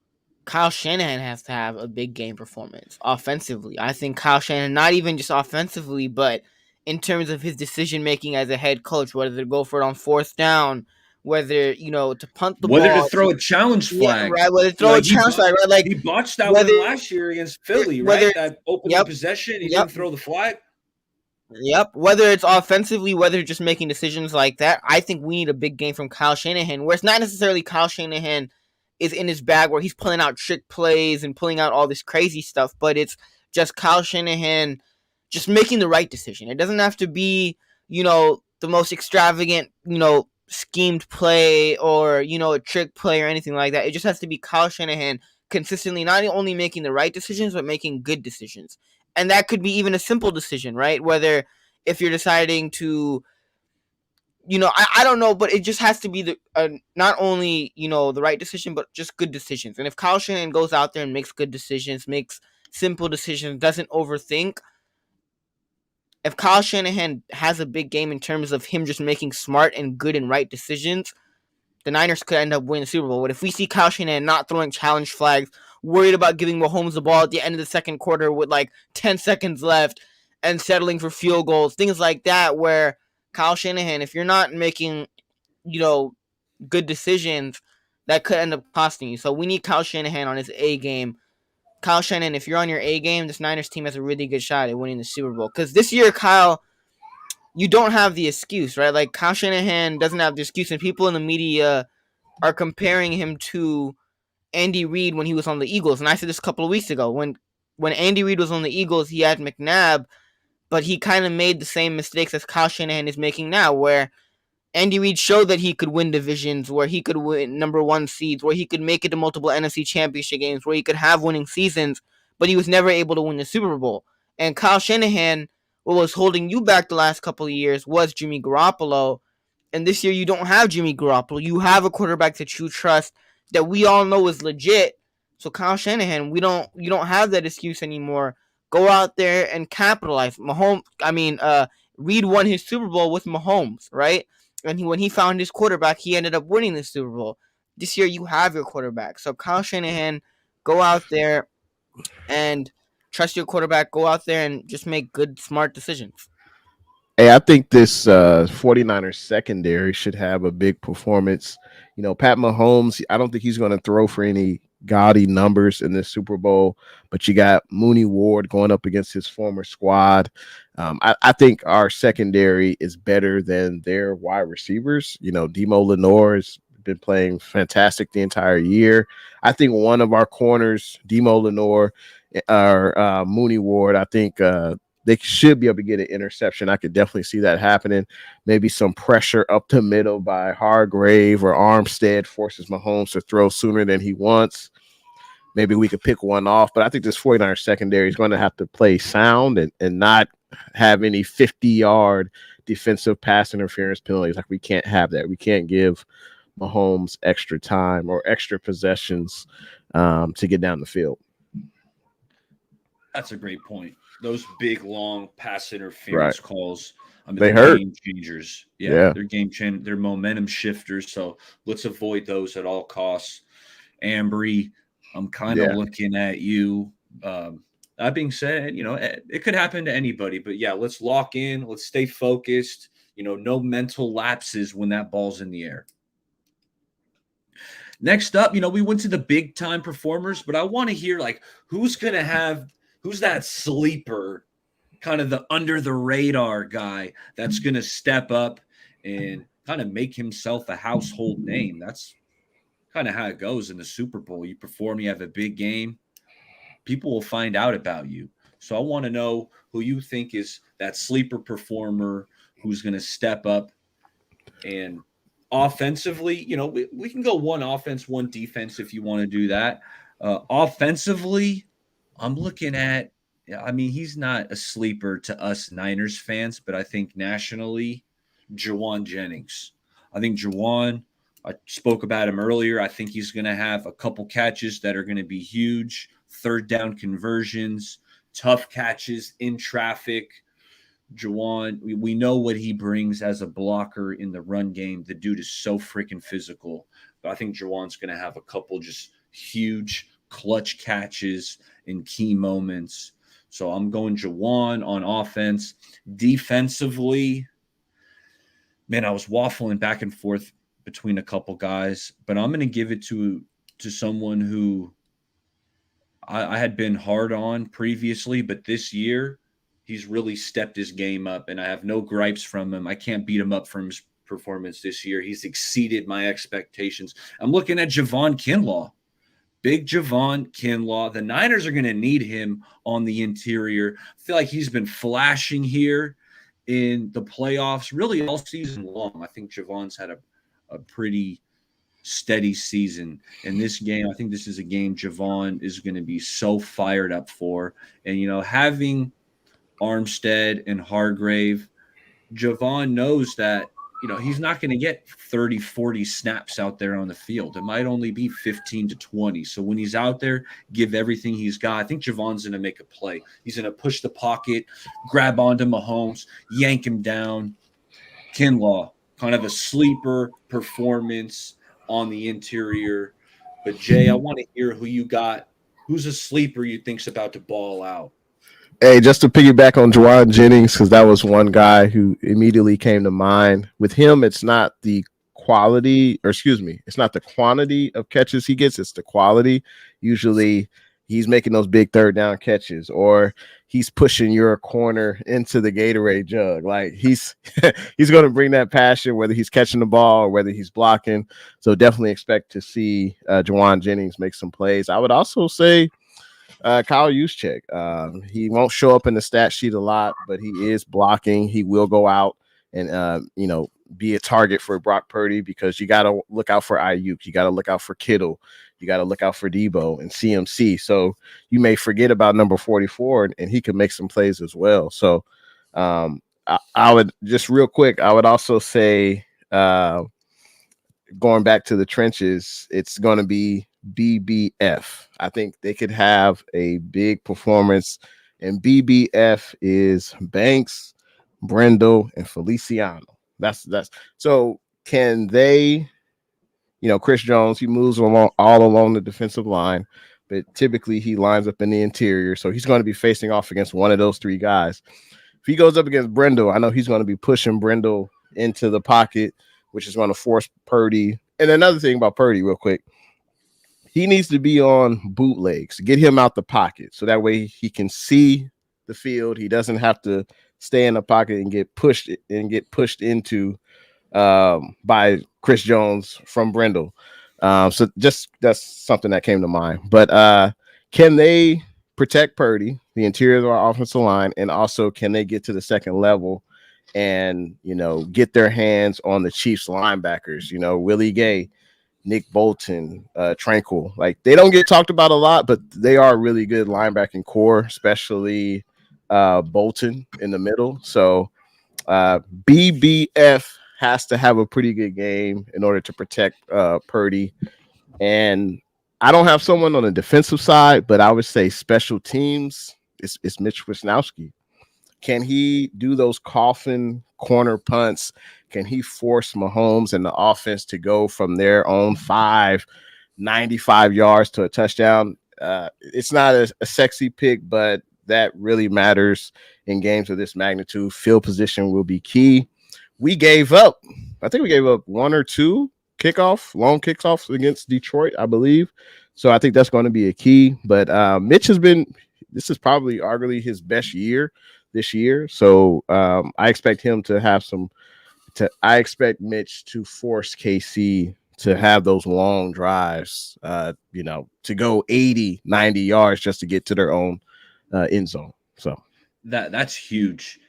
Speaker 4: Kyle Shanahan has to have a big game performance offensively. I think Kyle Shanahan, not even just offensively, but in terms of his decision-making as a head coach, whether to go for it on 4th down, whether, to punt the ball.
Speaker 3: Whether to throw a challenge flag.
Speaker 4: Yeah, right, whether to throw a challenge flag. Right? Like,
Speaker 3: he botched that one last year against Philly, right? That opening possession, he didn't throw the flag.
Speaker 4: Yep. Whether it's offensively, whether just making decisions like that, I think we need a big game from Kyle Shanahan, where it's not necessarily Kyle Shanahan is in his bag where he's pulling out trick plays and pulling out all this crazy stuff, but it's just Kyle Shanahan just making the right decision. It doesn't have to be, the most extravagant, schemed play or, a trick play or anything like that. It just has to be Kyle Shanahan consistently not only making the right decisions, but making good decisions. And that could be even a simple decision, right? Whether if you're deciding to, I don't know, but it just has to be not only, the right decision, but just good decisions. And if Kyle Shanahan goes out there and makes good decisions, makes simple decisions, doesn't overthink, if Kyle Shanahan has a big game in terms of him just making smart and good and right decisions, the Niners could end up winning the Super Bowl. But if we see Kyle Shanahan not throwing challenge flags, worried about giving Mahomes the ball at the end of the second quarter with like 10 seconds left and settling for field goals, things like that, where Kyle Shanahan, if you're not making, good decisions, that could end up costing you. So we need Kyle Shanahan on his A game. Kyle Shanahan, if you're on your A game, this Niners team has a really good shot at winning the Super Bowl. Because this year, Kyle, you don't have the excuse, right? Like, Kyle Shanahan doesn't have the excuse, and people in the media are comparing him to Andy Reid when he was on the Eagles. And I said this a couple of weeks ago. When Andy Reid was on the Eagles, he had McNabb, but he kind of made the same mistakes as Kyle Shanahan is making now, where Andy Reid showed that he could win divisions, where he could win number 1 seeds, where he could make it to multiple NFC championship games, where he could have winning seasons, but he was never able to win the Super Bowl. And Kyle Shanahan, what was holding you back the last couple of years was Jimmy Garoppolo. And this year you don't have Jimmy Garoppolo. You have a quarterback that you trust that we all know is legit. So Kyle Shanahan, you don't have that excuse anymore. Go out there and capitalize. Reid won his Super Bowl with Mahomes, right? And when he found his quarterback, he ended up winning the Super Bowl. This year, you have your quarterback. So Kyle Shanahan, go out there and trust your quarterback. Go out there and just make good, smart decisions.
Speaker 2: Hey, I think this 49ers secondary should have a big performance. Pat Mahomes, I don't think he's going to throw for any gaudy numbers in this Super Bowl, but you got Mooney Ward going up against his former squad. I think our secondary is better than their wide receivers. Demo Lenore has been playing fantastic the entire year. I think one of our corners, Demo Lenore or Mooney Ward, I think they should be able to get an interception. I could definitely see that happening. Maybe some pressure up the middle by Hargrave or Armstead forces Mahomes to throw sooner than he wants. Maybe we could pick one off, but I think this 49ers secondary is going to have to play sound and not have any 50-yard defensive pass interference penalties. Like, we can't have that. We can't give Mahomes extra time or extra possessions to get down the field.
Speaker 3: That's a great point. Those big, long pass interference calls, I mean,
Speaker 2: They
Speaker 3: they're
Speaker 2: hurt.
Speaker 3: game changers.
Speaker 2: Yeah.
Speaker 3: They're game changers. They're momentum shifters. So let's avoid those at all costs. Ambry, I'm kind of looking at you. That being said, it could happen to anybody, but let's lock in. Let's stay focused. No mental lapses when that ball's in the air. Next up, we went to the big time performers, but I want to hear who's that sleeper, kind of the under the radar guy that's going to step up and kind of make himself a household name. That's kind of how it goes in the Super Bowl. You perform, you have a big game, people will find out about you. So I want to know who you think is that sleeper performer who's going to step up. And offensively, we can go one offense, one defense if you want to do that. Offensively, I'm looking at, he's not a sleeper to us Niners fans, but I think nationally, Juwan Jennings. I think Juwan, I spoke about him earlier. I think he's going to have a couple catches that are going to be huge, third down conversions, tough catches in traffic. Juwan, we know what he brings as a blocker in the run game. The dude is so freaking physical. But I think Juwan's going to have a couple just huge clutch catches in key moments. So I'm going Juwan on offense. Defensively, man, I was waffling back and forth between a couple guys, but I'm going to give it to someone who I had been hard on previously, but this year he's really stepped his game up, and I have no gripes from him. I can't beat him up from his performance this year. He's exceeded my expectations. I'm looking at Javon Kinlaw. Big Javon Kinlaw. The Niners are going to need him on the interior. I feel like he's been flashing here in the playoffs really all season long. I think Javon's had a pretty steady season. In this game, I think this is a game Javon is going to be so fired up for. And, having Armstead and Hargrave, Javon knows that, he's not going to get 30, 40 snaps out there on the field. It might only be 15 to 20. So when he's out there, give everything he's got. I think Javon's going to make a play. He's going to push the pocket, grab onto Mahomes, yank him down. Kinlaw, kind of a sleeper performance on the interior. But Jay, I want to hear who you got. Who's a sleeper you think's about to ball out?
Speaker 2: Hey, just to piggyback on Juwan Jennings, because that was one guy who immediately came to mind. With him, it's not the it's not the quantity of catches he gets, it's the quality. Usually he's making those big third down catches, or he's pushing your corner into the Gatorade jug. Like, he's going to bring that passion, whether he's catching the ball or whether he's blocking. So definitely expect to see Juwan Jennings make some plays. I would also say Kyle Juszczyk. He won't show up in the stat sheet a lot, but he is blocking. He will go out and be a target for Brock Purdy, because you got to look out for Ayuk, you got to look out for Kittle, you got to look out for Debo and CMC. So you may forget about number 44, and he can make some plays as well. So I would just real quick, I would also say going back to the trenches, it's going to be BBF. I think they could have a big performance, and BBF is Banks, Brendel, and Feliciano. That's so. Can they? Chris Jones, he moves along all along the defensive line, but typically he lines up in the interior, so he's going to be facing off against one of those three guys. If he goes up against Brendel, I know he's going to be pushing Brendel into the pocket, which is going to force Purdy. And another thing about Purdy, real quick, he needs to be on bootlegs. Get him out the pocket so that way he can see the field. He doesn't have to stay in the pocket and get pushed into by Chris Jones from Brindle. So just that's something that came to mind. But can they protect Purdy, the interior of our offensive line, and also can they get to the second level and get their hands on the Chiefs linebackers? Willie Gay, Nick Bolton, Tranquil. Like they don't get talked about a lot, but they are a really good linebacking core, especially Bolton in the middle. So BBF has to have a pretty good game in order to protect Purdy. And I don't have someone on the defensive side, but I would say special teams. It's Mitch Wisnowski. Can he do those coffin corner punts? Can he force Mahomes and the offense to go from their own 95 yards to a touchdown? It's not a sexy pick, but that really matters in games of this magnitude. Field position will be key. I think we gave up one or two long kickoffs against Detroit, I believe. So I think that's going to be a key. But Mitch this is probably arguably his best year this year. So I expect him to have I expect Mitch to force KC to have those long drives, to go 80, 90 yards just to get to their own end zone. So
Speaker 3: that's huge.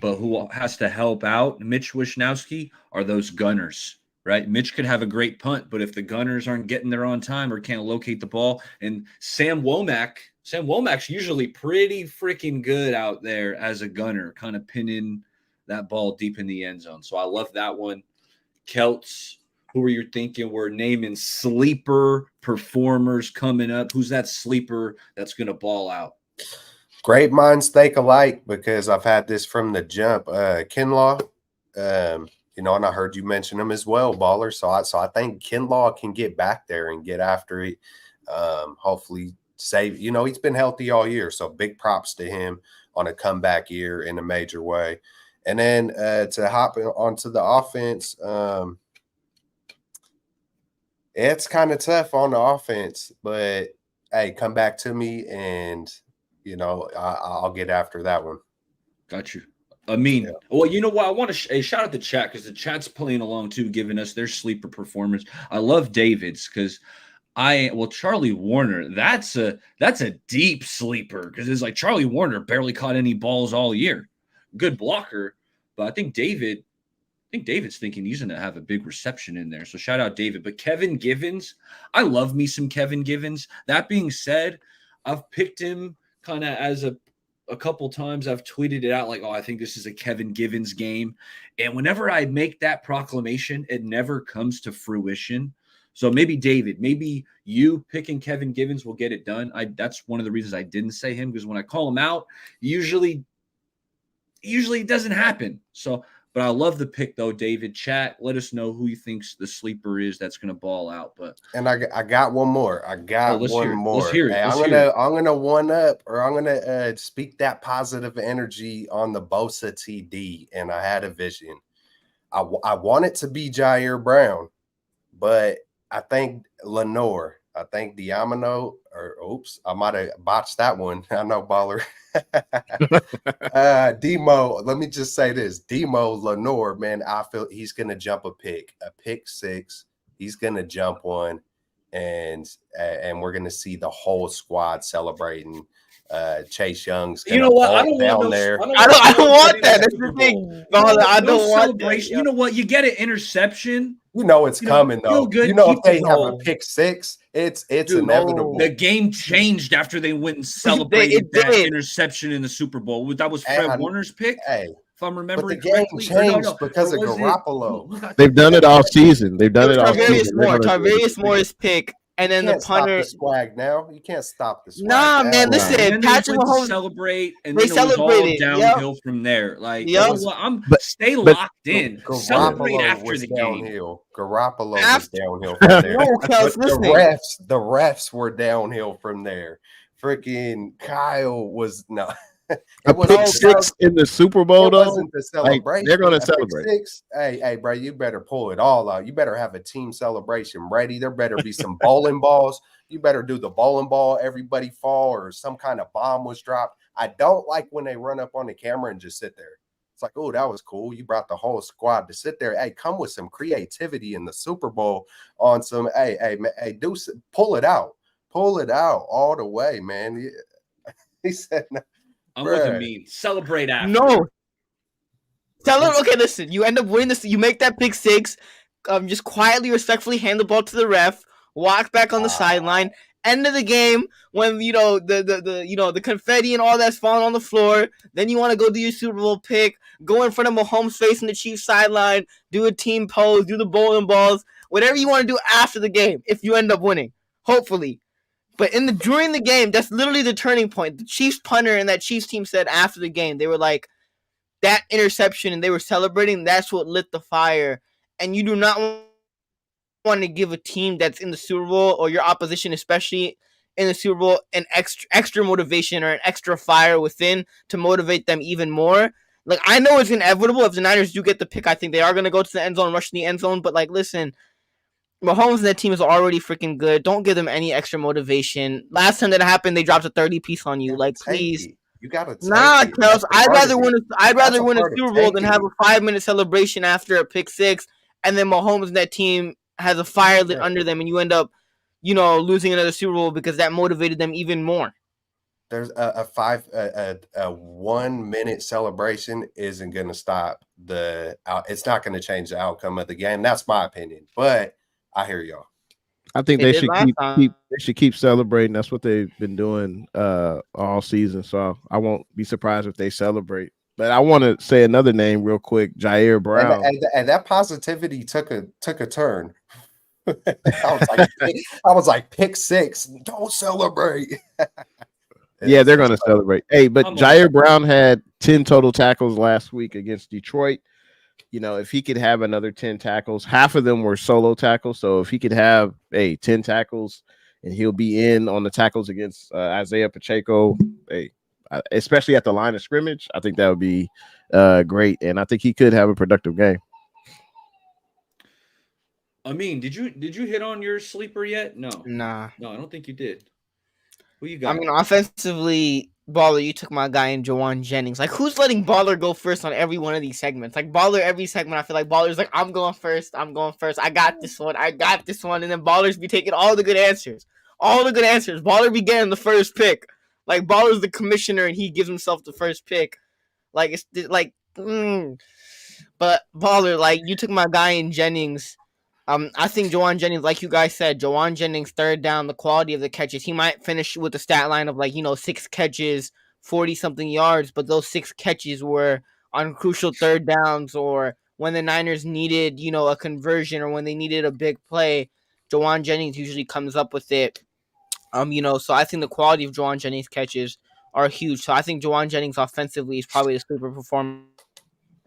Speaker 3: But who has to help out Mitch Wisnowski are those gunners, right? Mitch could have a great punt, but if the gunners aren't getting there on time or can't locate the ball, and Sam Womack's usually pretty freaking good out there as a gunner, kind of pinning that ball deep in the end zone. So I love that one. Celts, who are you thinking? We're naming sleeper performers coming up. Who's that sleeper that's going to ball out?
Speaker 1: Great minds think alike, because I've had this from the jump. Kinlaw, and I heard you mention him as well, Baller. So I think Kinlaw can get back there and get after it. Hopefully save. He's been healthy all year, so big props to him on a comeback year in a major way. And then to hop onto the offense, it's kind of tough on the offense, but hey, come back to me and. I'll get after that one.
Speaker 3: Got you. Well, you know what? I want to shout out the chat, because the chat's playing along too, giving us their sleeper performance. I love David's because Charlie Warner, that's a deep sleeper, because it's like Charlie Warner barely caught any balls all year. Good blocker, but I think David's thinking he's going to have a big reception in there. So shout out David. But Kevin Givens, I love me some Kevin Givens. That being said, I've picked him kind of as a couple times. I've tweeted it out like, I think this is a Kevin Givens game. And whenever I make that proclamation, it never comes to fruition. So maybe David, maybe you picking Kevin Givens will get it done. That's one of the reasons I didn't say him, because when I call him out, usually it doesn't happen. So, but I love the pick though, David. Chat, let us know who you think's the sleeper is that's going to ball out.
Speaker 1: And I got one more. One more.
Speaker 3: Let's hear it.
Speaker 1: Hey, I'm gonna one up, or I'm gonna speak that positive energy on the Bosa TD. And I had a vision. I want it to be Jair Brown, but I think Lenore. I think Diamano, or oops, I might have botched that one. I know, Baller. Demo, let me just say this. Demo Lenore, man, I feel he's going to jump a pick six. He's going to jump one, and we're going to see the whole squad celebrating. Chase Young's
Speaker 3: you know what? I don't
Speaker 1: want there.
Speaker 4: I don't want that. That's the thing. I don't want that.
Speaker 3: You know what? You get an interception.
Speaker 1: It's coming though.
Speaker 3: Good,
Speaker 1: if they have a pick six, it's inevitable.
Speaker 3: The game changed after they went and celebrated that interception in the Super Bowl. That was Fred Warner's pick.
Speaker 1: Hey,
Speaker 3: if I'm remembering
Speaker 1: correctly. The game changed because of Garoppolo.
Speaker 2: They've done it all season.
Speaker 4: Tarvarius Moore's pick. And then the punter
Speaker 1: the swag now. You can't stop the swag.
Speaker 4: Nah, man. Listen,
Speaker 3: Patrick Mahomes celebrate, and then it was all downhill from there. Like, stay locked in. Celebrate after the game.
Speaker 1: Garoppolo was downhill from there. The refs were downhill from there. Freaking Kyle was no.
Speaker 2: A
Speaker 1: It was
Speaker 2: pick
Speaker 1: all
Speaker 2: six in the Super Bowl,
Speaker 1: it
Speaker 2: though.
Speaker 1: wasn't the
Speaker 2: Like
Speaker 1: celebration.
Speaker 2: they're gonna
Speaker 1: A pick
Speaker 2: celebrate.
Speaker 1: six. Hey, bro, you better pull it all out. You better have a team celebration ready. There better be some bowling balls. You better do the bowling ball, everybody fall, or some kind of bomb was dropped. I don't like when they run up on the camera and just sit there. It's like, oh, that was cool. You brought the whole squad to sit there. Hey, come with some creativity in the Super Bowl on some. Hey, pull it out. Pull it out all the way, man. He said,
Speaker 3: I'm with
Speaker 1: bruh.
Speaker 3: Amin. Celebrate after.
Speaker 4: No. Okay, listen. You end up winning this. You make that pick six. Just quietly, respectfully hand the ball to the ref. Walk back on the sideline. End of the game when the confetti and all that's falling on the floor. Then you want to go do your Super Bowl pick. Go in front of Mahomes facing the Chiefs sideline. Do a team pose. Do the bowling balls. Whatever you want to do after the game. If you end up winning, hopefully. But during the game, that's literally the turning point. The Chiefs punter and that Chiefs team said after the game, they were like, that interception and they were celebrating, that's what lit the fire. And you do not want to give a team that's in the Super Bowl or your opposition, especially in the Super Bowl, an extra motivation or an extra fire within to motivate them even more. Like, I know it's inevitable if the Niners do get the pick. I think they are going to go to the end zone, rush the end zone. But, like, listen, Mahomes and that team is already freaking good. Don't give them any extra motivation. Last time that happened, they dropped a 30 piece on you. Like, please.
Speaker 1: You gotta take
Speaker 4: Nah,
Speaker 1: it.
Speaker 4: Kels, I'd rather win a
Speaker 1: part of
Speaker 4: Super Bowl than have
Speaker 1: taking
Speaker 4: a 5-minute celebration after a pick six, and then Mahomes and that team has a fire lit under them, and you end up, losing another Super Bowl because that motivated them even more.
Speaker 1: There's a 1 minute celebration isn't gonna stop it's not gonna change the outcome of the game. That's my opinion, but I hear y'all.
Speaker 2: I think they should keep celebrating. That's what they've been doing all season. So I won't be surprised if they celebrate. But I want to say another name real quick, Jair Brown.
Speaker 1: And that positivity took a turn. I was like, pick six, don't celebrate.
Speaker 2: Yeah, they're going to celebrate. Hey, but Jair Brown had 10 total tackles last week against Detroit. If he could have another 10 tackles, half of them were solo tackles. So if he could have 10 tackles and he'll be in on the tackles against Isaiah Pacheco, especially at the line of scrimmage, I think that would be great. And I think he could have a productive game.
Speaker 3: Amin, did you hit on your sleeper yet? No.
Speaker 4: Nah.
Speaker 3: No, I don't think you did. Who you got?
Speaker 4: I mean, offensively, Baller, you took my guy in Jawan Jennings. Like, who's letting Baller go first on every one of these segments? Like, Baller, every segment, I feel like Baller's like, I'm going first. I got this one. And then Ballers be taking all the good answers. Baller be getting the first pick. Like, Baller's the commissioner, and he gives himself the first pick. Like, it's like, But, Baller, like, you took my guy in Jennings. I think Jawan Jennings, like you guys said, Jawan Jennings, third down, the quality of the catches. He might finish with a stat line of 6 catches, 40-something yards, but those 6 catches were on crucial third downs or when the Niners needed, a conversion or when they needed a big play. Jawan Jennings usually comes up with it. So I think the quality of Jawan Jennings' catches are huge. So I think Jawan Jennings offensively is probably the sleeper performance.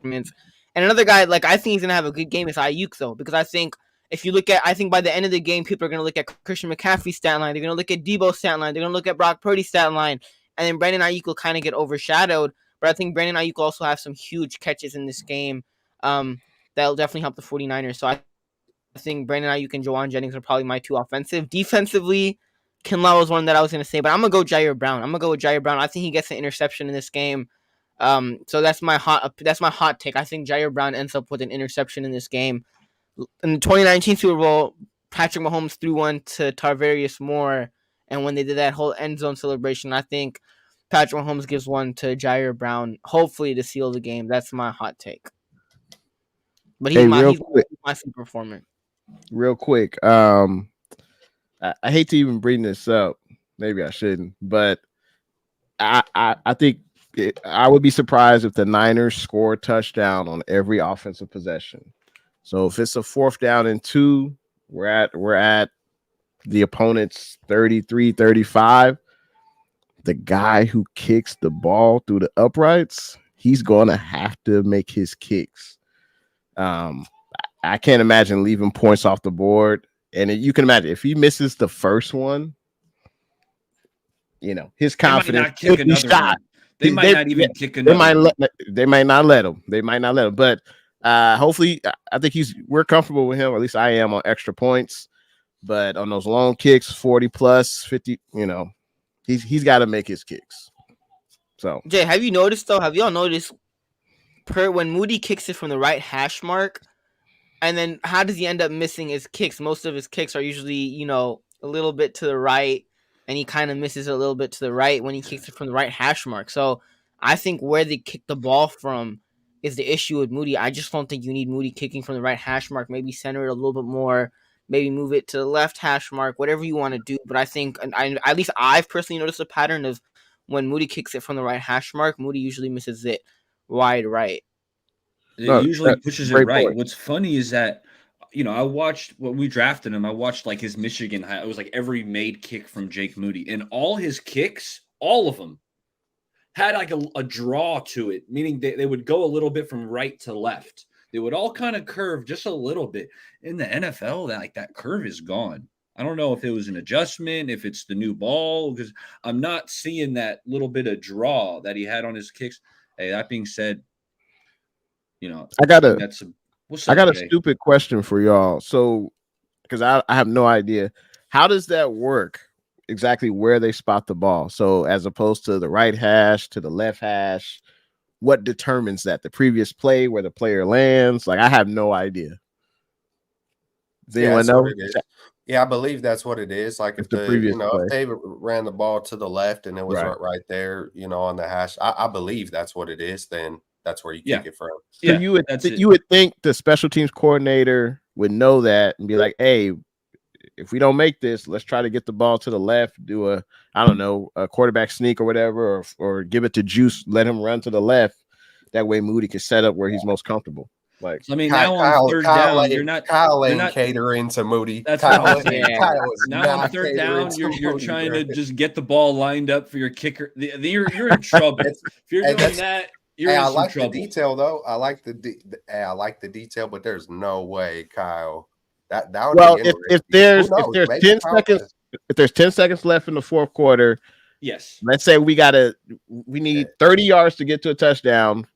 Speaker 4: And another guy, I think he's going to have a good game is Ayuk, though, because I think if you look at, I think by the end of the game, people are going to look at Christian McCaffrey's stat line. They're going to look at Debo's stat line. They're going to look at Brock Purdy's stat line. And then Brandon Ayuk will kind of get overshadowed. But I think Brandon Ayuk also has some huge catches in this game that'll definitely help the 49ers. So I think Brandon Ayuk and Jawan Jennings are probably my two offensive. Defensively, Kinlaw was one that I was going to say. But I'm going to go Jair Brown. I think he gets an interception in this game. So that's my hot take. I think Jair Brown ends up with an interception in this game. In the 2019 Super Bowl, Patrick Mahomes threw one to Tarvarius Moore, and when they did that whole end zone celebration, I think Patrick Mahomes gives one to Jair Brown, hopefully to seal the game. That's my hot take. But he's my super performer.
Speaker 2: Real quick, I hate to even bring this up. Maybe I shouldn't, but I think I would be surprised if the Niners score a touchdown on every offensive possession. So if it's a 4th down and 2, we're at the opponent's 33, 35. The guy who kicks the ball through the uprights, he's going to have to make his kicks. I can't imagine leaving points off the board. And you can imagine if he misses the first one, his confidence could be shot.
Speaker 3: They might not even kick
Speaker 2: They
Speaker 3: another
Speaker 2: might
Speaker 3: one.
Speaker 2: they might not let him. They might not let him. But hopefully, I think we're comfortable with him. Or at least I am on extra points. But on those long kicks, 40 plus 50, he's got to make his kicks. So
Speaker 4: Jay, have you noticed though? Have y'all noticed when Moody kicks it from the right hash mark, and then how does he end up missing his kicks? Most of his kicks are usually, a little bit to the right, and he kind of misses a little bit to the right when he kicks it from the right hash mark. So I think where they kick the ball from is the issue with Moody. I just don't think you need Moody kicking from the right hash mark. Maybe center it a little bit more. Maybe move it to the left hash mark, whatever you want to do. But I think, at least I've personally noticed a pattern of when Moody kicks it from the right hash mark, Moody usually misses it wide right.
Speaker 3: It
Speaker 2: no,
Speaker 3: usually pushes it
Speaker 2: great
Speaker 3: right.
Speaker 2: point.
Speaker 3: What's funny is that, I watched when we drafted him. I watched like his Michigan. It was like every made kick from Jake Moody, and all his kicks, all of them, had like a draw to it, meaning they would go a little bit from right to left. They would all kind of curve just a little bit. In the NFL, that curve is gone. I don't know if it was an adjustment, if it's the new ball, because I'm not seeing that little bit of draw that he had on his kicks. Hey, that being said,
Speaker 2: I got
Speaker 3: think
Speaker 2: a
Speaker 3: that's what's
Speaker 2: I
Speaker 3: up,
Speaker 2: got a
Speaker 3: Jay?
Speaker 2: stupid question for y'all. So, because I have no idea, how does that work? Exactly where they spot the ball. So, as opposed to the right hash to the left hash, what determines that? The previous play where the player lands? Like, I have no idea. Does
Speaker 1: Yeah,
Speaker 2: anyone
Speaker 1: that's what
Speaker 2: know?
Speaker 1: it is. Yeah, I believe that's what it is. Like
Speaker 2: If
Speaker 1: if
Speaker 2: the previous play,
Speaker 1: if they ran the ball to the left and it was
Speaker 2: right?
Speaker 1: right there, on the hash, I believe that's what it is. Then that's where you
Speaker 3: Yeah,
Speaker 1: kick it from.
Speaker 2: So
Speaker 3: yeah, that's it.
Speaker 2: you would think the special teams coordinator would know that and be like, "Hey, if we don't make this, let's try to get the ball to the left, do a quarterback sneak or whatever, or give it to Juice, let him run to the left. That way Moody can set up where he's most comfortable." Like,
Speaker 3: So, I mean,
Speaker 1: Kyle,
Speaker 3: now on
Speaker 1: Kyle,
Speaker 3: third
Speaker 1: Kyle
Speaker 3: down,
Speaker 1: ain't, Kyle
Speaker 3: they're
Speaker 1: ain't
Speaker 3: not.
Speaker 1: catering to Moody.
Speaker 3: That's what I'm saying.
Speaker 1: Kyle is
Speaker 3: Now on
Speaker 1: not
Speaker 3: third
Speaker 1: catering
Speaker 3: down,
Speaker 1: to
Speaker 3: you're
Speaker 1: Moody,
Speaker 3: trying
Speaker 1: bro.
Speaker 3: to just get the ball lined up for your kicker. You're in trouble.
Speaker 1: It's,
Speaker 3: If you're
Speaker 1: hey,
Speaker 3: doing
Speaker 1: that's
Speaker 3: that, you're
Speaker 1: hey,
Speaker 3: in
Speaker 1: I
Speaker 3: some
Speaker 1: like the
Speaker 3: trouble.
Speaker 1: detail though. I like the detail, but there's no way, Kyle. That would
Speaker 2: well,
Speaker 1: be
Speaker 2: if
Speaker 1: interesting. Who
Speaker 2: there's
Speaker 1: knows? Maybe
Speaker 2: 10
Speaker 1: Kyle
Speaker 2: seconds,
Speaker 1: does.
Speaker 2: if there's 10 seconds left in the fourth quarter,
Speaker 3: Yes.
Speaker 2: let's say we need 30 yards to get to a touchdown.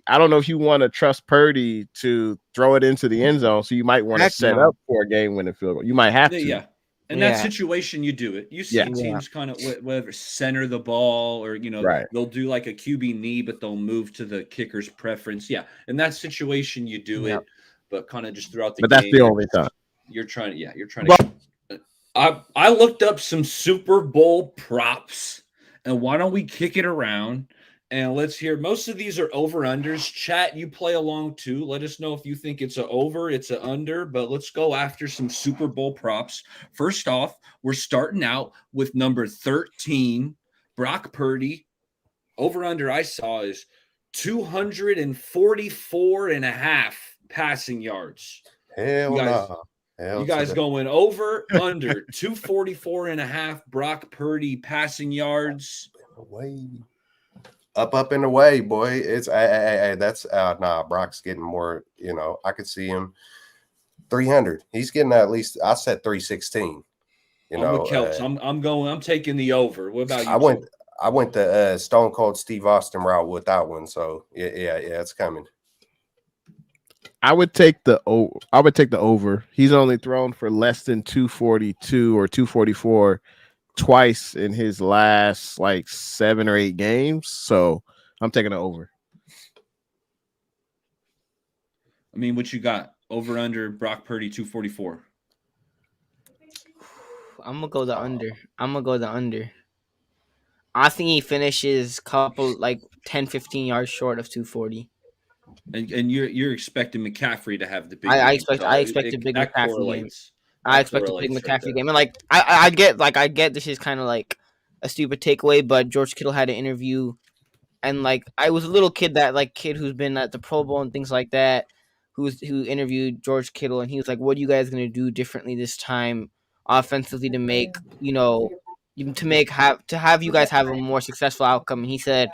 Speaker 2: I don't know if you want to trust Purdy to throw it into the end zone, so you might want to
Speaker 4: Heck
Speaker 2: set
Speaker 4: no.
Speaker 2: up for a game-winning field goal. You might have to.
Speaker 3: Yeah. In that
Speaker 4: Yeah.
Speaker 3: situation, you do it. You
Speaker 2: Yeah.
Speaker 3: see teams kind of whatever center the ball, or
Speaker 2: Right.
Speaker 3: they'll do like a QB knee, but they'll move to the kicker's preference. Yeah, in that situation, you do
Speaker 4: Yeah.
Speaker 3: it, but kind of just throughout the
Speaker 2: But that's
Speaker 3: game,
Speaker 2: the only time.
Speaker 3: you're trying to. Yeah, you're trying
Speaker 2: Well,
Speaker 3: to. I looked up some Super Bowl props, and why don't we kick it around? And let's hear. Most of these are over unders. Chat, you play along too. Let us know if you think it's a over, it's a under. But let's go after some Super Bowl props. First off, we're starting out with number 13, Brock Purdy. Over under I saw is 244 and a half passing yards. You
Speaker 1: Hell
Speaker 3: guys,
Speaker 1: no.
Speaker 3: you
Speaker 1: Hell to
Speaker 3: guys
Speaker 1: the
Speaker 3: going over, under 244 and a half Brock Purdy passing yards.
Speaker 1: away. Up and away, boy. It's hey, that's nah, Brock's getting more, I could see him 300. He's getting at least I said 316.
Speaker 3: I'm with Kelps. I'm taking the over. What about
Speaker 1: I
Speaker 3: you
Speaker 1: went
Speaker 3: two?
Speaker 1: I went the Stone Cold Steve Austin route with that one. So yeah, it's coming.
Speaker 2: I would take the over. He's only thrown for less than 242 or 244 twice in his last like 7 or 8 games. So I'm taking the over.
Speaker 3: I mean, what you got? Over under Brock Purdy 244.
Speaker 4: I'm gonna go the under. I think he finishes couple like 10, 15 yards short of 240.
Speaker 3: And you're expecting McCaffrey to have the big
Speaker 4: I
Speaker 3: game.
Speaker 4: expect
Speaker 3: So
Speaker 4: I expect a big
Speaker 3: that
Speaker 4: McCaffrey game.
Speaker 3: correlates.
Speaker 4: I
Speaker 3: That
Speaker 4: expect a big
Speaker 3: correlates right
Speaker 4: McCaffrey
Speaker 3: there.
Speaker 4: game. And I get this is kind of like a stupid takeaway, but George Kittle had an interview, and like I was a little kid who's been at the Pro Bowl and things like that, who interviewed George Kittle, and he was like, "What are you guys gonna do differently this time, offensively, to make to have you guys have a more successful outcome?" And he said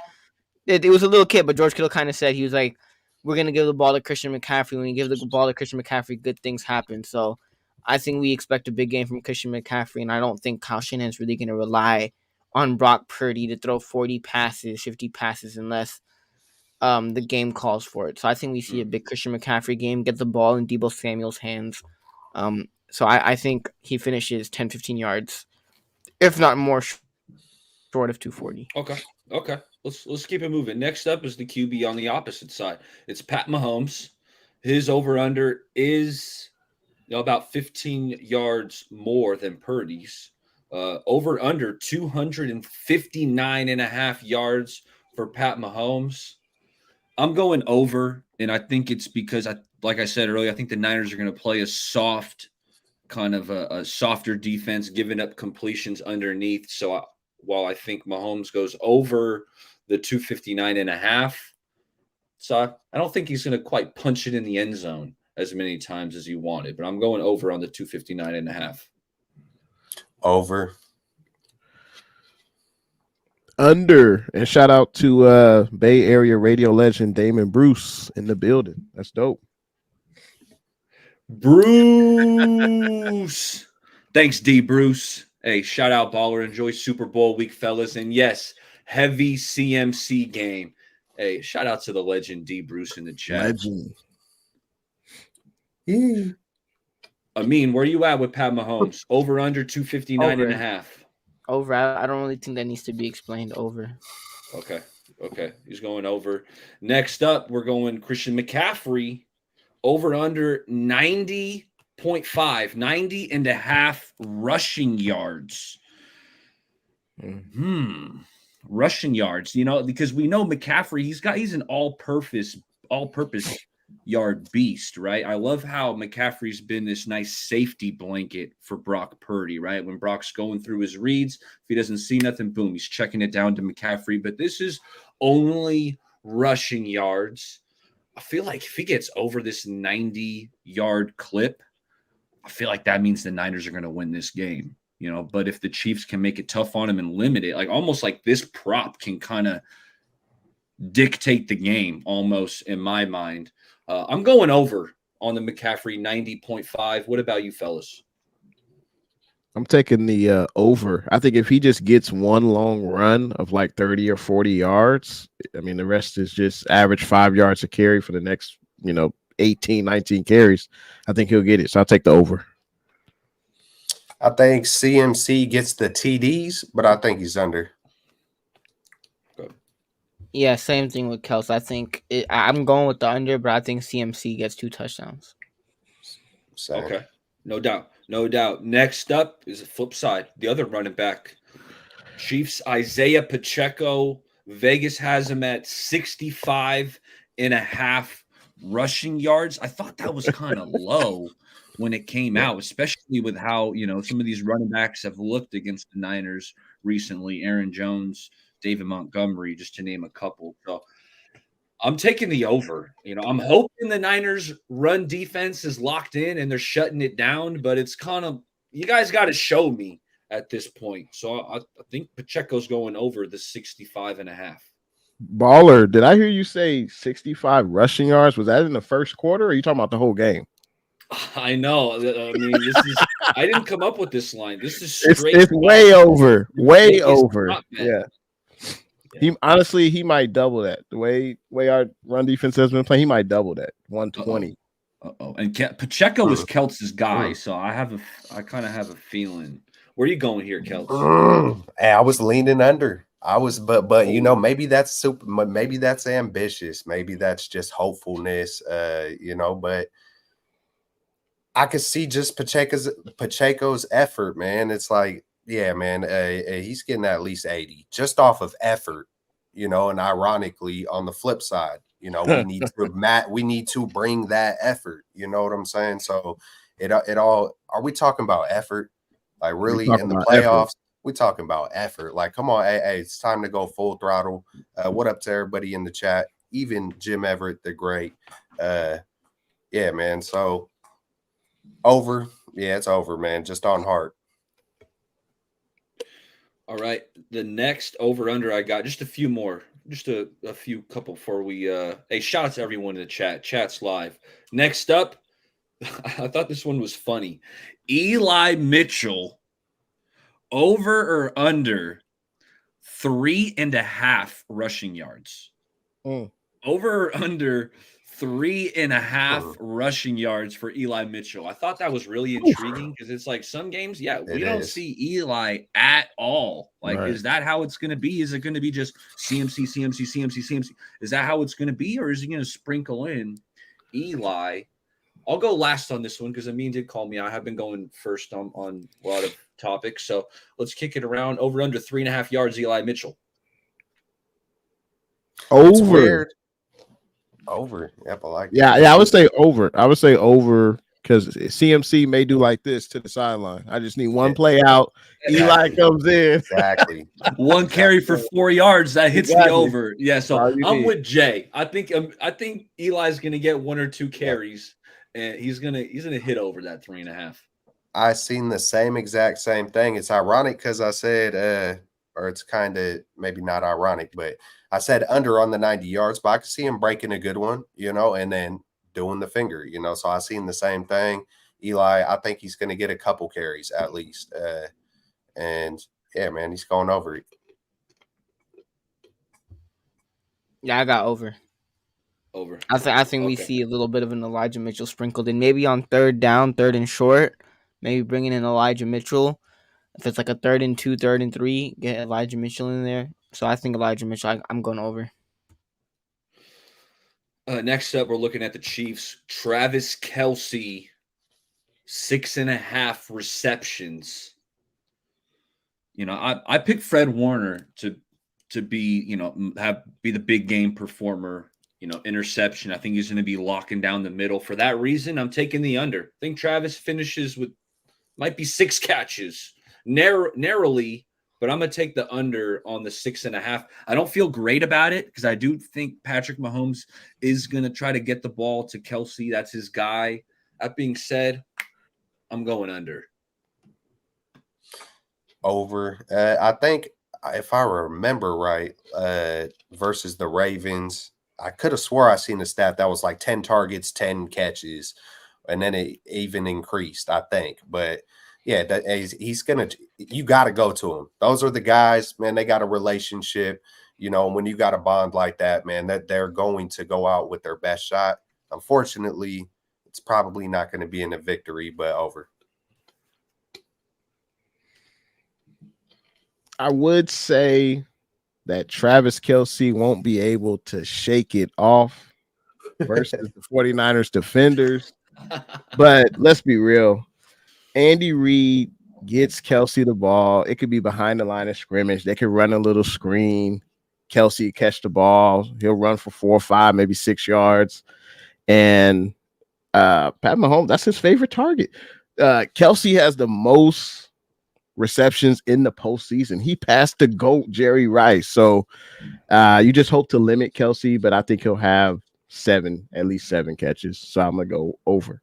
Speaker 4: it was a little kid, but George Kittle kind of said he was like, "We're gonna give the ball to Christian McCaffrey. When you give the ball to Christian McCaffrey, good things happen." So I think we expect a big game from Christian McCaffrey, and I don't think Kyle Shanahan's really gonna rely on Brock Purdy to throw 40 passes, 50 passes, unless the game calls for it. So I think we see a big Christian McCaffrey game, get the ball in Deebo Samuel's hands. So I think he finishes 10, 15 yards, if not more, short of 240.
Speaker 3: Okay. Let's keep it moving. Next up is the QB on the opposite side. It's Pat Mahomes. His over under is about 15 yards more than Purdy's. Over under 259 and a half yards for Pat Mahomes. I'm going over, and I think it's because like I said earlier, I think the Niners are going to play a soft kind of a softer defense, giving up completions underneath. So while I think Mahomes goes over the 259 and a half, so I don't think he's going to quite punch it in the end zone as many times as he wanted, but I'm going over on the 259 and a half.
Speaker 1: Over.
Speaker 2: Under. And shout out to Bay Area radio legend Damon Bruce in the building. That's dope.
Speaker 3: Bruce. Thanks, D. Bruce. Hey, shout out baller. Enjoy Super Bowl week, fellas. And yes, heavy CMC game. Hey, shout out to the legend D. Bruce in the chat.
Speaker 2: Legend.
Speaker 1: Yeah.
Speaker 3: Amin, where you at with Pat Mahomes? Over under 259 and a half.
Speaker 4: Over. I don't really think that needs to be explained. Over.
Speaker 3: Okay. He's going over. Next up, we're going Christian McCaffrey. Over under 90.5, 90 and a half rushing yards. Rushing yards, because we know McCaffrey, he's an all-purpose yard beast, right? I love how McCaffrey's been this nice safety blanket for Brock Purdy, right? When Brock's going through his reads, if he doesn't see nothing, boom, he's checking it down to McCaffrey. But this is only rushing yards. I feel like if he gets over this 90-yard clip, I feel like that means the Niners are going to win this game, But if the Chiefs can make it tough on him and limit it, like almost like this prop can kind of dictate the game almost in my mind. I'm going over on the McCaffrey 90.5. What about you, fellas?
Speaker 2: I'm taking the over. I think if he just gets one long run of like 30 or 40 yards, I mean, the rest is just average 5 yards a carry for the next, 18, 19 carries. I think he'll get it. So I'll take the over.
Speaker 1: I think CMC gets the TDs, but I think he's under.
Speaker 4: Yeah, same thing with Kels. I think I'm going with the under, but I think CMC gets 2 touchdowns.
Speaker 1: Same.
Speaker 3: Okay, no doubt. Next up is the flip side, the other running back. Chiefs, Isaiah Pacheco. Vegas has him at 65 and a half rushing yards. I thought that was kind of low when it came out, especially with how, some of these running backs have looked against the Niners recently. Aaron Jones, David Montgomery, just to name a couple. So I'm taking the over. I'm hoping the Niners run defense is locked in and they're shutting it down, but it's kind of, you guys got to show me at this point. So I think Pacheco's going over the 65 and a half.
Speaker 2: Baller, did I hear you say 65 rushing yards? Was that in the first quarter, or are you talking about the whole game?
Speaker 3: I know. I mean, I didn't come up with this line. This is straight.
Speaker 2: It's way over. Way over. Yeah. He might double that. The way our run defense has been playing, he might double that. 120.
Speaker 3: And Pacheco is Keltz's guy, so I kind of have a feeling. Where are you going here, Keltz?
Speaker 1: Hey, I was leaning under. But maybe that's maybe that's ambitious. Maybe that's just hopefulness. But I could see just Pacheco's effort, man. It's like, yeah, man, he's getting at least 80 just off of effort, and ironically, on the flip side, we need to bring that effort. You know what I'm saying? So it all, are we talking about effort? Like really in the playoffs, we're talking about effort. Like, come on, hey, it's time to go full throttle. What up to everybody in the chat? Even Jim Everett, the great. Yeah, man. So over. Yeah, it's over, man. Just on heart.
Speaker 3: All right. The next over-under I got, just a few more. Just a few couple before we hey, shout out to everyone in the chat. Chat's live. Next up, I thought this one was funny. Eli Mitchell, over or under 3.5 rushing yards. Over or under 3.5 rushing yards for Eli Mitchell. I thought that was really intriguing because it's like some games, we don't see Eli at all. Like, is that how it's going to be? Is it going to be just CMC, CMC, CMC, CMC? Is that how it's going to be, or is he going to sprinkle in Eli? I'll go last on this one because Amin did call me. I have been going first on a lot of topics. So let's kick it around. Over under 3.5 yards, Eli Mitchell.
Speaker 2: Over.
Speaker 1: Over. Yep, I like that.
Speaker 2: Yeah, I would say over. I would say over because CMC may do like this to the sideline. I just need one play out. Eli comes in.
Speaker 1: Exactly.
Speaker 3: One carry for 4 yards. That hits the over. Yeah, so I'm with Jay. I think Eli's going to get 1 or 2 carries, and he's gonna hit over that 3.5.
Speaker 1: I seen the same thing. It's ironic because I said, or it's kind of maybe not ironic, but I said under on the 90 yards, but I could see him breaking a good one, and then doing the finger, So I seen the same thing. Eli, I think he's going to get a couple carries at least. And yeah, man, he's going over it.
Speaker 4: Yeah, I got over.
Speaker 3: Over.
Speaker 4: I think we see a little bit of an Elijah Mitchell sprinkled in. Maybe on third down, third and short, maybe bringing in Elijah Mitchell. If it's like a 3rd and 2, 3rd and 3, get Elijah Mitchell in there. So I think Elijah Mitchell, I'm going over.
Speaker 3: Next up, we're looking at the Chiefs. Travis Kelce, 6.5 receptions. I picked Fred Warner to be, be the big game performer. Interception. I think he's going to be locking down the middle. For that reason, I'm taking the under. I think Travis finishes with might be 6 catches. Narrowly, but I'm going to take the under on the 6.5. I don't feel great about it because I do think Patrick Mahomes is going to try to get the ball to Kelce. That's his guy. That being said, I'm going under.
Speaker 1: Over. I think if I remember right, versus the Ravens, I could have swore I seen a stat that was like 10 targets, 10 catches, and then it even increased, I think. But yeah, he's gonna. You got to go to him. Those are the guys, man. They got a relationship. When you got a bond like that, man, that they're going to go out with their best shot. Unfortunately, it's probably not going to be in a victory, but over.
Speaker 2: I would say that Travis Kelce won't be able to shake it off versus the 49ers defenders. But let's be real. Andy Reid gets Kelce the ball. It could be behind the line of scrimmage. They could run a little screen. Kelce catch the ball. He'll run for 4 or 5, maybe 6 yards. And Pat Mahomes, that's his favorite target. Kelce has the most receptions in the postseason. He passed the GOAT Jerry Rice. So you just hope to limit Kelce, but I think he'll have at least 7 catches. So I'm going to go over.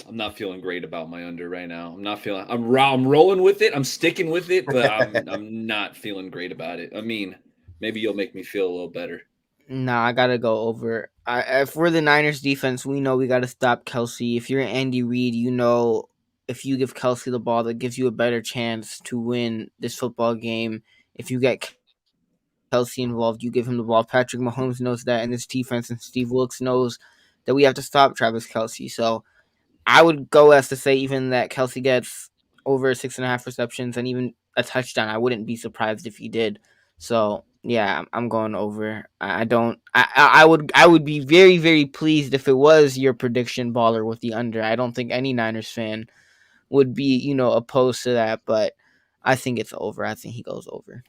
Speaker 3: I'm not feeling great about my under right now. I'm rolling with it. I'm sticking with it, but I'm not feeling great about it. I mean, maybe you'll make me feel a little better.
Speaker 4: Nah, I gotta go over. If we're the Niners defense, we know we gotta stop Kelce. If you're Andy Reid, if you give Kelce the ball, that gives you a better chance to win this football game. If you get Kelce involved, you give him the ball. Patrick Mahomes knows that, and this defense and Steve Wilkes knows that we have to stop Travis Kelce. So I would go as to say even that Kelce gets over 6.5 receptions and even a touchdown. I wouldn't be surprised if he did. So yeah, I'm going over. I would be very, very pleased if it was your prediction, baller, with the under. I don't think any Niners fan would be, opposed to that, but I think it's over. I think he goes over.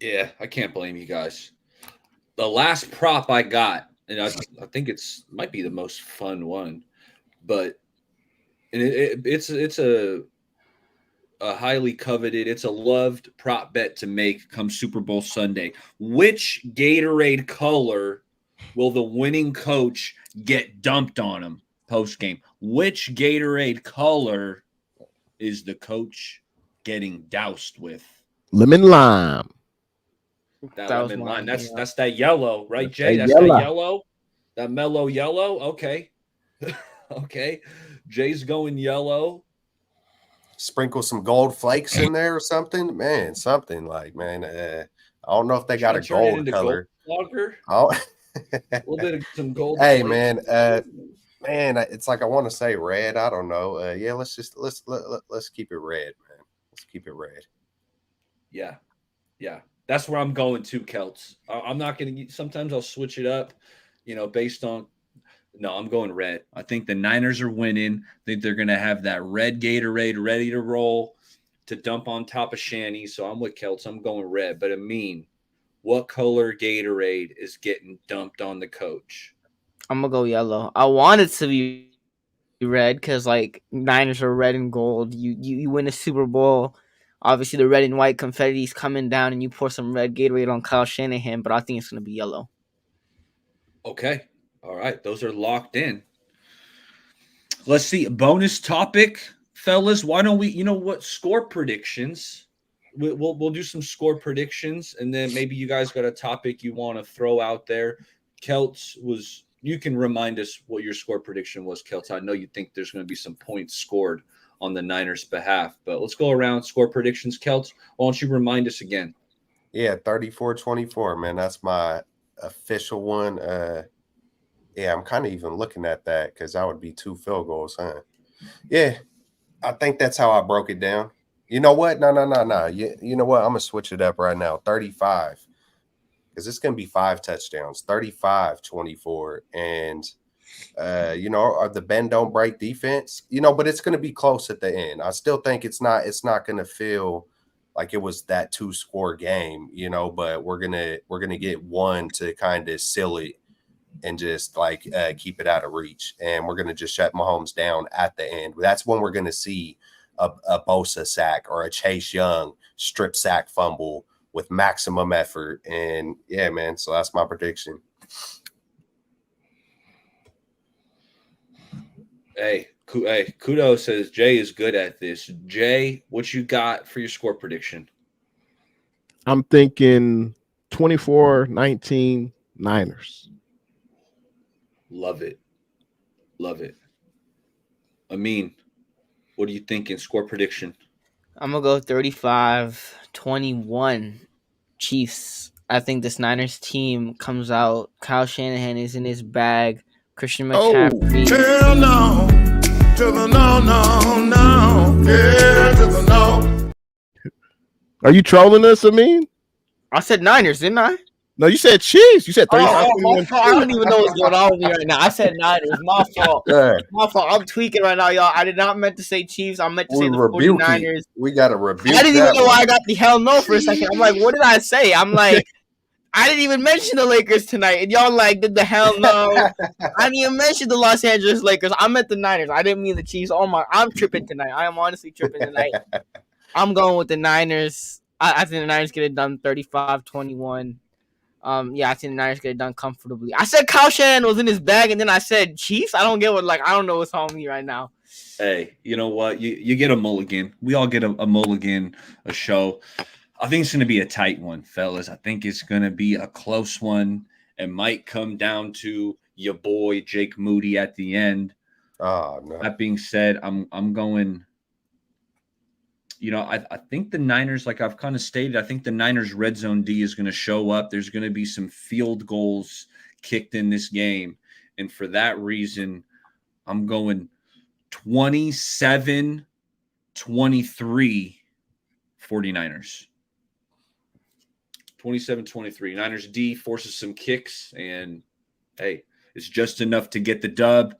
Speaker 3: Yeah, I can't blame you guys. The last prop I got, and I think might be the most fun one, but it's a highly coveted, it's a loved prop bet to make come Super Bowl Sunday. Which Gatorade color will the winning coach get dumped on him post game? Which Gatorade color is the coach getting doused with?
Speaker 2: Lemon lime.
Speaker 3: That lemon lime. That's that yellow, right, Jay?
Speaker 2: That's
Speaker 3: that yellow. That mellow yellow. Okay. Okay. Jay's going yellow.
Speaker 1: sprinkle some gold flakes in there or something, man. Something like, man. I don't know if they got a
Speaker 3: Turn it
Speaker 1: gold
Speaker 3: into
Speaker 1: color.
Speaker 3: gold logger.
Speaker 1: Oh,
Speaker 3: A little bit of some gold.
Speaker 1: hey,
Speaker 3: flakes.
Speaker 1: man, it's like I want to say red. I don't know. Yeah, let's keep it red, man. Let's keep it red.
Speaker 3: Yeah. That's where I'm going to, Celts. I'm not going to. Sometimes I'll switch it up, based on. No, I'm going red. I think the Niners are winning. I think they're going to have that red Gatorade ready to roll to dump on top of Shanny. So I'm with Celts. I'm going red. But what color Gatorade is getting dumped on the coach?
Speaker 4: I'm gonna go yellow. I want it to be red because like Niners are red and gold. You win a Super Bowl. Obviously, the red and white confetti is coming down, and you pour some red Gatorade on Kyle Shanahan. But I think it's gonna be yellow.
Speaker 3: Okay. All right. Those are locked in. Let's see. Bonus topic, fellas. Why don't we? Score predictions. We'll do some score predictions, and then maybe you guys got a topic you want to throw out there. Celts you can remind us what your score prediction was, Celts. I know you think there's going to be some points scored on the Niners' behalf, but let's go around score predictions. Celts, why don't you remind us again?
Speaker 1: Yeah, 34-24, man. That's my official one. Yeah, I'm kind of even looking at that because that would be 2 field goals, huh? Yeah, I think that's how I broke it down. You know what? No. You know what? I'm going to switch it up right now. 35. Because it's going to be 5 touchdowns. 35-24. And, the bend don't break defense. But it's going to be close at the end. I still think it's not going to feel like it was that 2-score game, but we're going to get one to kind of seal it and just keep it out of reach. And we're going to just shut Mahomes down at the end. That's when we're going to see a Bosa sack or a Chase Young strip sack fumble with maximum effort. And yeah, man, so that's my prediction.
Speaker 3: Hey, kudos says Jay is good at this. Jay, what you got for your score prediction?
Speaker 2: I'm thinking 24-19 Niners.
Speaker 3: Love it. Amin, what are you thinking? Score prediction?
Speaker 4: I'm gonna go 35-21 Chiefs. I think this Niners team comes out. Kyle Shanahan is in his bag. Christian McCaffrey.
Speaker 5: Hell no. To the no. Yeah, to the no.
Speaker 2: Are you trolling us, Amin?
Speaker 4: I said Niners, didn't I?
Speaker 2: No, you said Chiefs. You said 35.
Speaker 4: My fault. I don't even know what's going on with me right now. I said Niners. My fault.
Speaker 1: Yeah.
Speaker 4: My fault. I'm tweaking right now, y'all. I did not meant to say Chiefs. I meant to say the 49ers.
Speaker 1: We got to rebuke.
Speaker 4: I didn't even know why I got the hell no for a second. I'm like, what did I say? I'm like, I didn't even mention the Lakers tonight. And y'all did the hell no. I didn't even mention the Los Angeles Lakers. I meant the Niners. I didn't mean the Chiefs. Oh my, I'm tripping tonight. I am honestly tripping tonight. I'm going with the Niners. I think the Niners get it done 35-21. I think the Niners get it done comfortably. I said Kyle Shanahan was in his bag, and then I said Chiefs. I don't get I don't know what's on me right now.
Speaker 3: Hey, you know what? You get a mulligan. We all get a mulligan, a show. I think it's going to be a tight one, fellas. I think it's going to be a close one. It might come down to your boy Jake Moody at the end.
Speaker 1: Oh no.
Speaker 3: That being said, I'm going. I think the Niners, like I've kind of stated, I think the Niners red zone D is going to show up. There's going to be some field goals kicked in this game. And for that reason, I'm going 27-23 49ers. 27-23. Niners D forces some kicks, and hey, it's just enough to get the dub,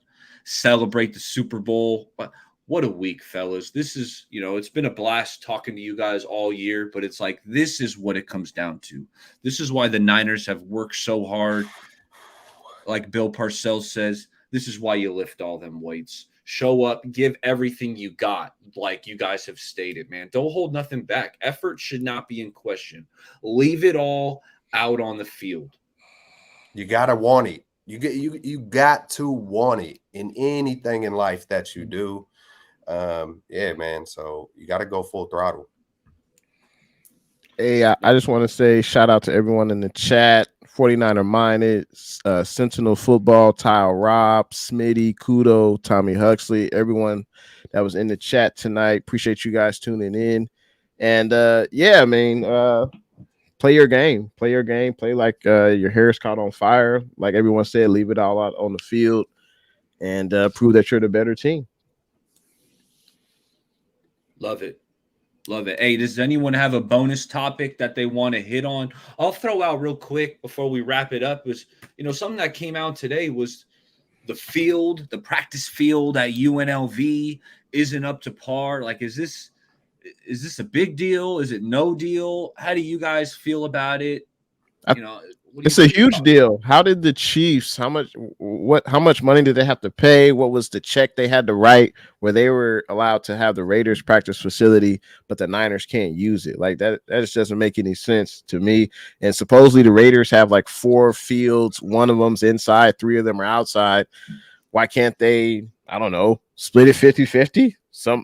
Speaker 3: celebrate the Super Bowl. What a week, fellas. This is, it's been a blast talking to you guys all year, but it's like, this is what it comes down to. This is why the Niners have worked so hard. Like Bill Parcells says, this is why you lift all them weights. Show up, give everything you got, like you guys have stated, man. Don't hold nothing back. Effort should not be in question. Leave it all out on the field.
Speaker 1: You gotta want it. You got to want it in anything in life that you do. Yeah, man. So you got to go full throttle.
Speaker 2: Hey, I just want to say shout out to everyone in the chat. 49er Minded, Sentinel Football, Tile Rob, Smitty, Kudo, Tommy Huxley, everyone that was in the chat tonight. Appreciate you guys tuning in. And yeah, I mean, play your game. Play your game. Play like your hair is caught on fire. Like everyone said, leave it all out on the field and prove that you're the better team.
Speaker 3: Love it. Love it. Hey, does anyone have a bonus topic that they want to hit on? I'll throw out real quick before we wrap it up. Was something that came out today was the field, the practice field at UNLV isn't up to par. Like, is this a big deal? Is it no deal? How do you guys feel about it?
Speaker 2: What do it's a huge deal. How did the Chiefs? How much money did they have to pay? What was the check they had to write where they were allowed to have the Raiders practice facility, but the Niners can't use it? Like that just doesn't make any sense to me. And supposedly the Raiders have like 4 fields. One of them's inside, 3 of them are outside. Why can't they, I don't know, split it 50-50?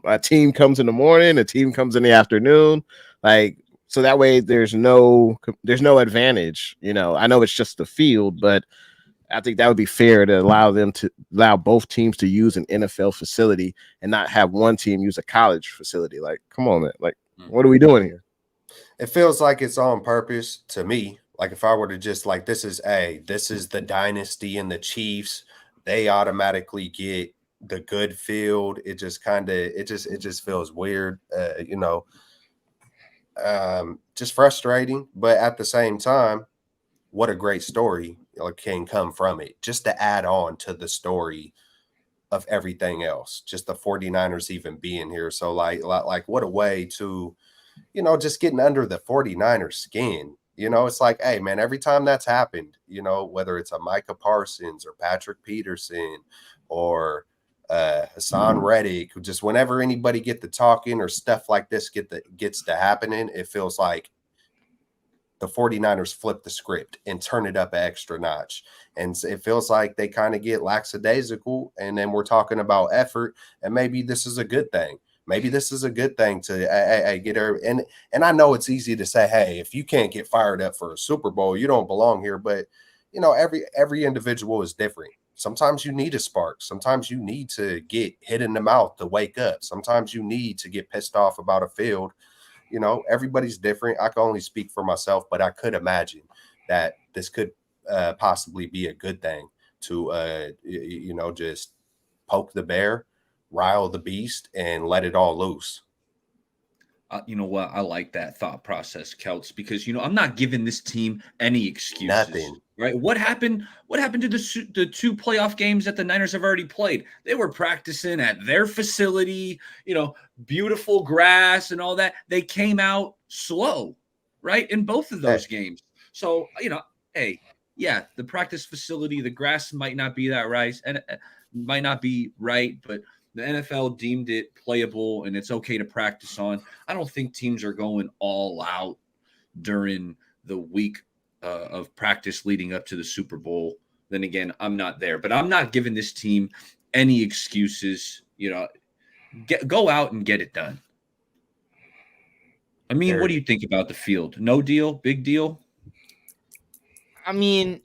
Speaker 2: A team comes in the morning, a team comes in the afternoon. Like, so that way there's no advantage. I know it's just the field, but I think that would be fair to allow both teams to use an NFL facility and not have one team use a college facility. Like, come on, man. Like, what are we doing here?
Speaker 1: It feels like it's on purpose to me. Like if I were to just like, this is the dynasty and the Chiefs, they automatically get the good field. It just feels weird, just frustrating. But at the same time, what a great story can come from it. Just to add on to the story of everything else, just the 49ers even being here. So like what a way to, just getting under the 49ers skin. It's like, hey, man, every time that's happened, whether it's a Micah Parsons or Patrick Peterson or Hassan Reddick, just whenever anybody get to talking or stuff like this gets to happening, it feels like the 49ers flip the script and turn it up an extra notch. And it feels like they kind of get lackadaisical. And then we're talking about effort. And maybe this is a good thing. Maybe this is a good thing to get her. And I know it's easy to say, hey, if you can't get fired up for a Super Bowl, you don't belong here. But, every individual is different. Sometimes you need a spark. Sometimes you need to get hit in the mouth to wake up. Sometimes you need to get pissed off about a field. Everybody's different. I can only speak for myself, but I could imagine that this could possibly be a good thing to, just poke the bear, rile the beast, and let it all loose.
Speaker 3: You know what? I like that thought process, Celts, because I'm not giving this team any excuses.
Speaker 1: Nothing.
Speaker 3: Right? What happened? What happened to the 2 playoff games that the Niners have already played? They were practicing at their facility, beautiful grass and all that. They came out slow, right, in both of those games. So hey, yeah, the practice facility, the grass might not be that right, and might not be right, but the NFL deemed it playable and it's okay to practice on. I don't think teams are going all out during the week of practice leading up to the Super Bowl. Then again, I'm not there, but I'm not giving this team any excuses. Go out and get it done. I mean, what do you think about the field? No deal? Big deal?
Speaker 4: I mean,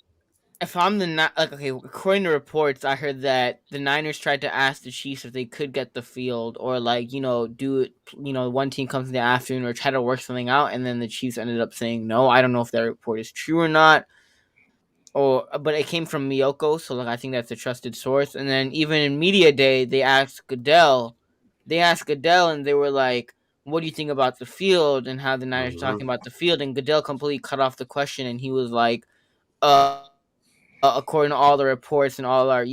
Speaker 4: if I'm according to reports, I heard that the Niners tried to ask the Chiefs if they could get the field or do it, one team comes in the afternoon or try to work something out. And then the Chiefs ended up saying no. I don't know if that report is true or not. But it came from Miyoko. So I think that's a trusted source. And then even in media day, they asked Goodell and they were like, what do you think about the field and how the Niners are talking about the field? And Goodell completely cut off the question. And he was like, according to all the reports and all our,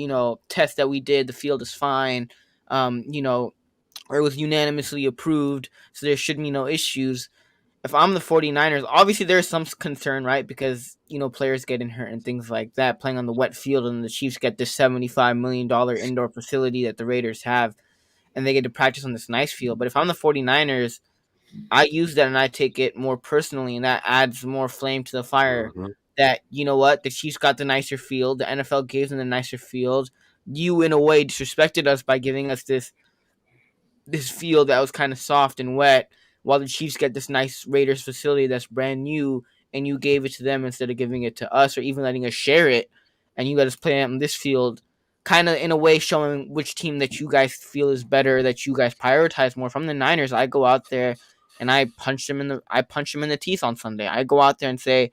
Speaker 4: tests that we did, the field is fine. Or it was unanimously approved, so there should be no issues. If I'm the 49ers, obviously there's some concern, right? Because, players getting hurt and things like that, playing on the wet field, and the Chiefs get this $75 million indoor facility that the Raiders have, and they get to practice on this nice field. But if I'm the 49ers, I use that and I take it more personally, and that adds more flame to the fire. That, the Chiefs got the nicer field. The NFL gave them the nicer field. You, in a way, disrespected us by giving us this field that was kind of soft and wet, while the Chiefs get this nice Raiders facility that's brand new, and you gave it to them instead of giving it to us or even letting us share it, and you let us play on this field. kind of in a way showing which team that you guys feel is better, that you guys prioritize more. From the Niners, I go out there and I punch them in the teeth on Sunday. I go out there and say,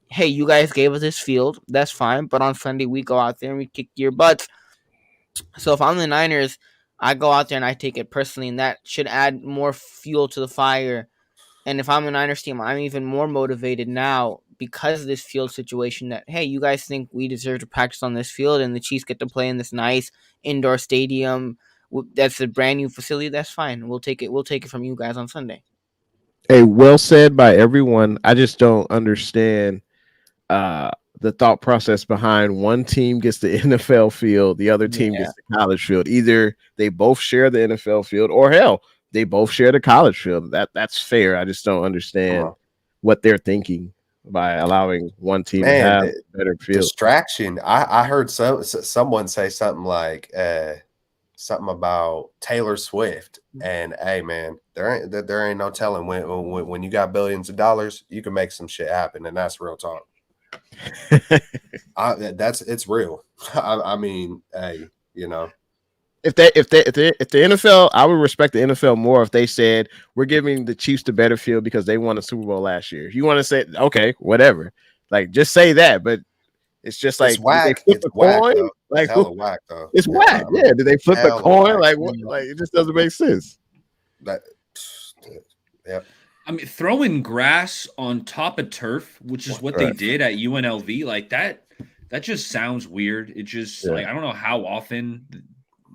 Speaker 4: hey, you guys gave us this field, that's fine, but on Sunday we go out there and we kick your butts. So if I'm the Niners, I go out there and I take it personally, and that should add more fuel to the fire. And if I'm a Niners team, I'm even more motivated now because of this field situation that, hey, you guys think we deserve to practice on this field and the Chiefs get to play in this nice indoor stadium that's a brand new facility, that's fine. We'll take it. We'll take it from you guys on Sunday.
Speaker 2: Hey, well said by everyone. I just don't understand uh the thought process behind one team gets the NFL field, the other team
Speaker 4: Yeah.
Speaker 2: gets the college field. Either they both share the NFL field, or hell, they both share the college field. That's fair. I just don't understand what they're thinking by allowing one team to
Speaker 1: Man,
Speaker 2: have better field.
Speaker 1: distraction. I heard someone say something like something about Taylor Swift, and hey, man, there ain't no telling when you got billions of dollars, you can make some shit happen, and that's real talk. It's real. I mean, hey, you know,
Speaker 2: if the NFL, I would respect the NFL more if they said we're giving the Chiefs the better field because they won a Super Bowl last year. If you want to say okay, whatever, like just say that. But it's just like,
Speaker 1: it's whack.
Speaker 2: did they flip
Speaker 1: It's
Speaker 2: a
Speaker 1: whack,
Speaker 2: coin?
Speaker 1: though.
Speaker 2: Like
Speaker 1: It's hella whack, though.
Speaker 2: It's whack.
Speaker 1: I mean,
Speaker 2: Yeah, did they flip a coin? Like what?
Speaker 4: Yeah.
Speaker 2: Like it just doesn't make sense.
Speaker 1: That, yeah.
Speaker 3: I mean, throwing grass on top of turf, which is what they did at UNLV, like that just sounds weird. It just like I don't know how often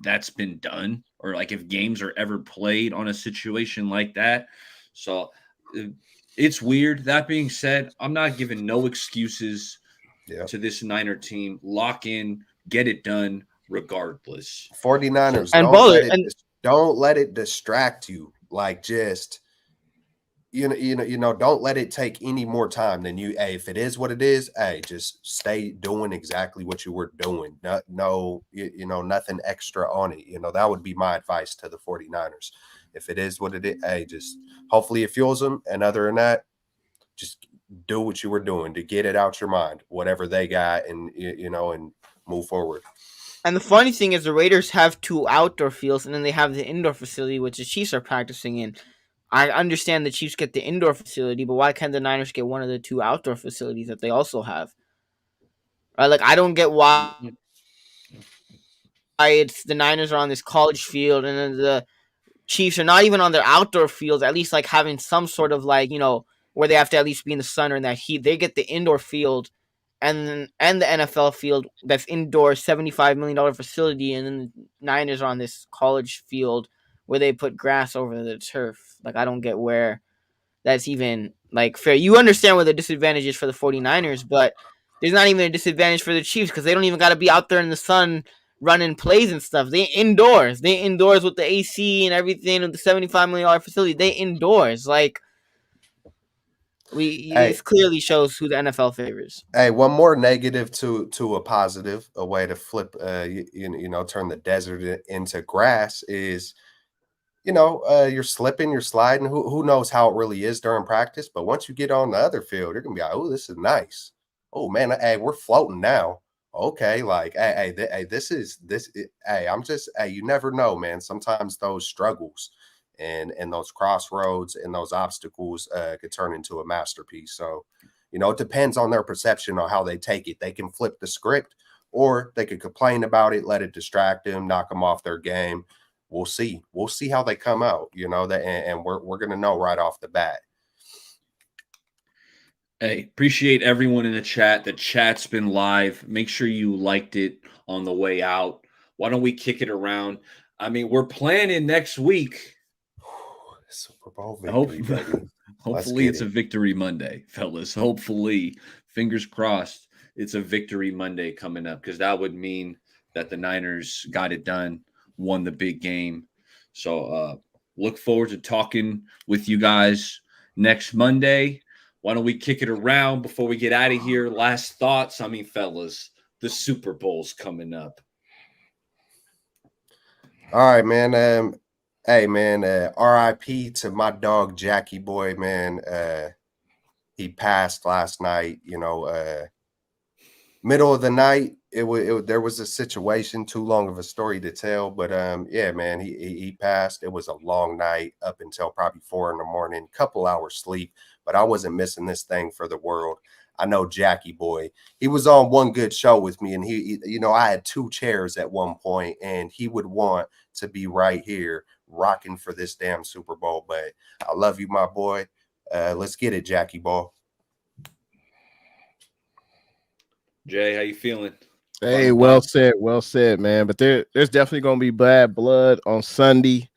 Speaker 3: that's been done, or like if games are ever played on a situation like that. So it's weird. That being said, I'm not giving no excuses to this Niner team. Lock in, get it done, regardless.
Speaker 1: 49ers,
Speaker 4: And
Speaker 1: don't let it distract you. Like just don't let it take any more time than you. Hey, if it is what it is, hey, just stay doing exactly what you were doing. Nothing extra on it. That would be my advice to the 49ers. If it is what it is, hey, just hopefully it fuels them. And other than that, just do what you were doing to get it out your mind, whatever they got, and and move forward.
Speaker 4: And the funny thing is, the Raiders have 2 outdoor fields, and then they have the indoor facility, which the Chiefs are practicing in. I understand the Chiefs get the indoor facility, but why can't the Niners get one of the 2 outdoor facilities that they also have? Right? Like, I don't get why it's the Niners are on this college field, and then the Chiefs are not even on their outdoor fields, at least like having some sort of like, where they have to at least be in the sun or in that heat. They get the indoor field and the NFL field that's indoor, $75 million facility, and then the Niners are on this college field where they put grass over the turf. Like, I don't get where that's even like fair. You understand where the disadvantage is for the 49ers, but there's not even a disadvantage for the Chiefs because they don't even got to be out there in the sun running plays and stuff. They indoors with the AC and everything with the $75 million facility. They indoors. Like, it clearly shows who the NFL favors.
Speaker 1: Hey, one more negative to a positive, a way to flip, turn the desert into grass is, you're slipping, you're sliding. Who knows how it really is during practice? But once you get on the other field, you're gonna be like, oh, this is nice. Oh man, hey, we're floating now. Okay, like, hey, I'm just, hey, you never know, man. Sometimes those struggles and those crossroads and those obstacles could turn into a masterpiece. So, it depends on their perception on how they take it. They can flip the script, or they could complain about it, let it distract them, knock them off their game. We'll see. We'll see how they come out, and we're gonna know right off the bat.
Speaker 3: Hey, appreciate everyone in the chat. The chat's been live. Make sure you liked it on the way out. Why don't we kick it around? I mean, we're planning next week.
Speaker 1: Super Bowl victory, baby.
Speaker 3: Hopefully it's a victory Monday, fellas. Hopefully, fingers crossed, it's a victory Monday coming up, because that would mean that the Niners got it done, won the big game. So look forward to talking with you guys next Monday. Why don't we kick it around before we get out of here? Last thoughts. I mean, fellas, the Super Bowl's coming up.
Speaker 1: All right, man. Hey, man, RIP to my dog, Jackie Boy, man. He passed last night, middle of the night. There was a situation, too long of a story to tell, but yeah, man, he passed. It was a long night up until probably 4 a.m, couple hours sleep, but I wasn't missing this thing for the world. I know Jackie boy, he was on one good show with me, and I had 2 chairs at one point, and he would want to be right here rocking for this damn Super Bowl. But I love you, my boy. Let's get it, Jackie boy.
Speaker 3: Jay, how you feeling?
Speaker 2: Hey, well said, man. But there's definitely gonna be bad blood on Sunday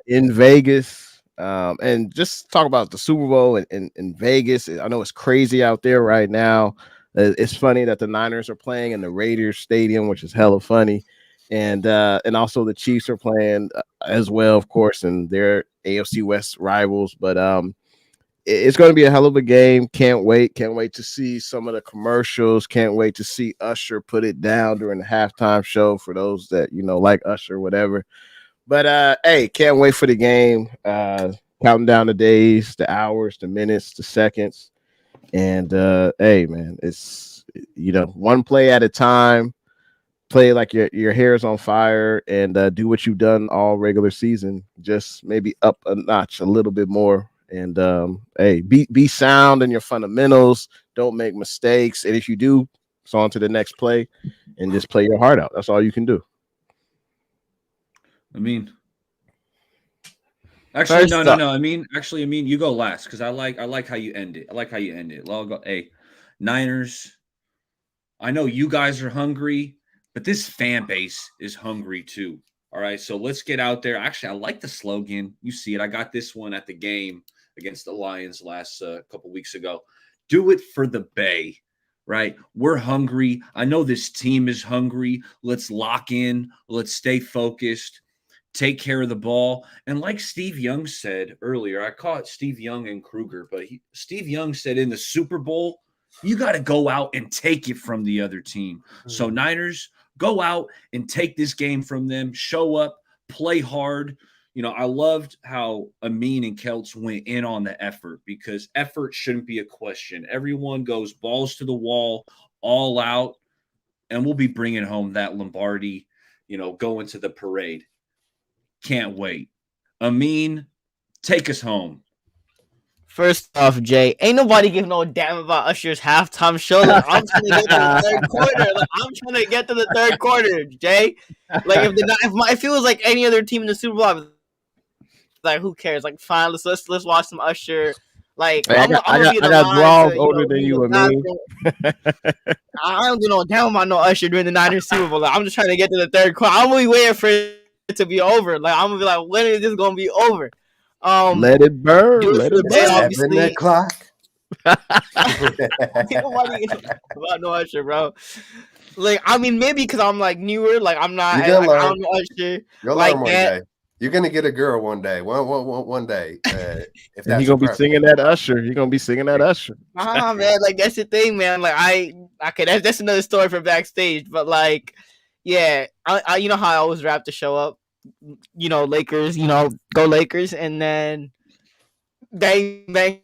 Speaker 2: in Vegas. And just talk about the Super Bowl in Vegas. I know it's crazy out there right now. It's funny that the Niners are playing in the Raiders Stadium, which is hella funny, and also the Chiefs are playing as well, of course, and they're AFC West rivals. But it's going to be a hell of a game. Can't wait to see some of the commercials. Can't wait to see Usher put it down during the halftime show for those that like Usher, whatever. But hey, can't wait for the game. Counting down the days, the hours, the minutes, the seconds. And hey, man, it's one play at a time. Play like your hair is on fire, and do what you've done all regular season. Just maybe up a notch, a little bit more. And hey, be sound in your fundamentals. Don't make mistakes. And if you do, it's on to the next play, and just play your heart out. That's all you can do.
Speaker 3: I mean, actually, no. I mean, you go last because I like how you end it. I'll go. Hey, Niners. I know you guys are hungry, but this fan base is hungry too. All right, so let's get out there. Actually, I like the slogan. You see it. I got this one at the game against the Lions last couple weeks ago. Do it for the Bay, right? We're hungry. I know this team is hungry. Let's lock in. Let's stay focused. Take care of the ball. And like Steve Young said earlier, I caught Steve Young and Kruger, but Steve Young said in the Super Bowl, you got to go out and take it from the other team. So Niners, go out and take this game from them. Show up, play hard. I loved how Amin and Kelts went in on the effort because effort shouldn't be a question. Everyone goes balls to the wall, all out, and we'll be bringing home that Lombardi, going to the parade. Can't wait. Amin, take us home.
Speaker 4: First off, Jay, ain't nobody giving no damn about Usher's halftime show. Like, I'm trying to get to the third quarter. Jay. Like, if it was like any other team in the Super Bowl, I'd be like, who cares? Like, fine, let's watch some Usher. Like,
Speaker 2: I got draws older than you, Amin.
Speaker 4: I don't do no damn about no Usher during the Niners Super Bowl. Like, I'm just trying to get to the third quarter. I'm gonna be waiting for it to be over. Like, I'm gonna be like, when is this gonna be over?
Speaker 2: Let it burn. Let it burn.
Speaker 1: Obviously, that clock.
Speaker 4: Nobody about no Usher, bro. Like, I mean, maybe because I'm like newer. Like, I'm not. I don't know Usher.
Speaker 1: You'll learn one day. You're gonna get a girl one day. One day. If that's
Speaker 2: you're gonna be singing that Usher. You're gonna be singing that Usher.
Speaker 4: Man. Like, that's the thing, man. Like, that's another story for backstage. But like, yeah, I you know how I always wrap the show up. Lakers. Go Lakers, and then bang bang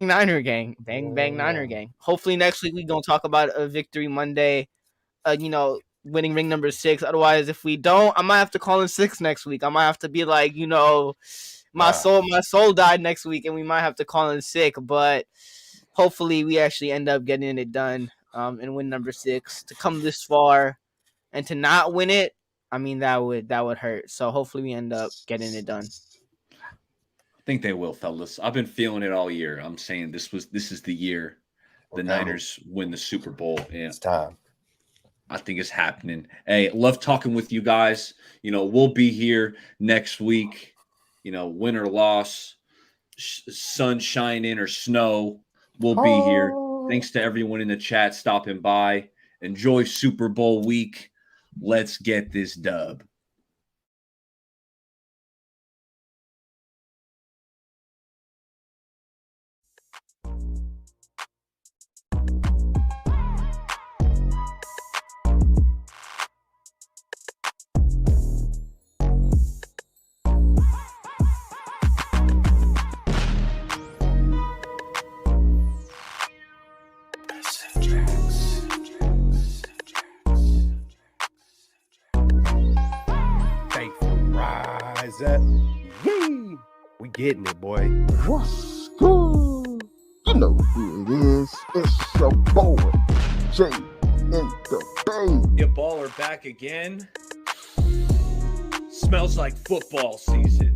Speaker 4: Niner gang, bang bang Niner gang. Hopefully next week we gonna talk about a victory Monday. Winning ring number 6. Otherwise, if we don't, I might have to call in 6 next week. I might have to be like, my soul died next week, and we might have to call in sick. But hopefully, we actually end up getting it done and win number 6. To come this far and to not win it, I mean, that would hurt. So hopefully, we end up getting it done.
Speaker 3: I think they will, fellas. I've been feeling it all year. I'm saying this is the year the Niners win the Super Bowl. And
Speaker 1: it's time.
Speaker 3: I think it's happening. Hey, love talking with you guys. We'll be here next week. Win or loss, sun shining or snow, we'll be here. Thanks to everyone in the chat stopping by. Enjoy Super Bowl week. Let's get this dub.
Speaker 1: Rise up. Yay! We getting it, boy.
Speaker 6: What's good? You know who it is. It's your boy, Jay in the Bay.
Speaker 3: Your baller back again. Smells like football season.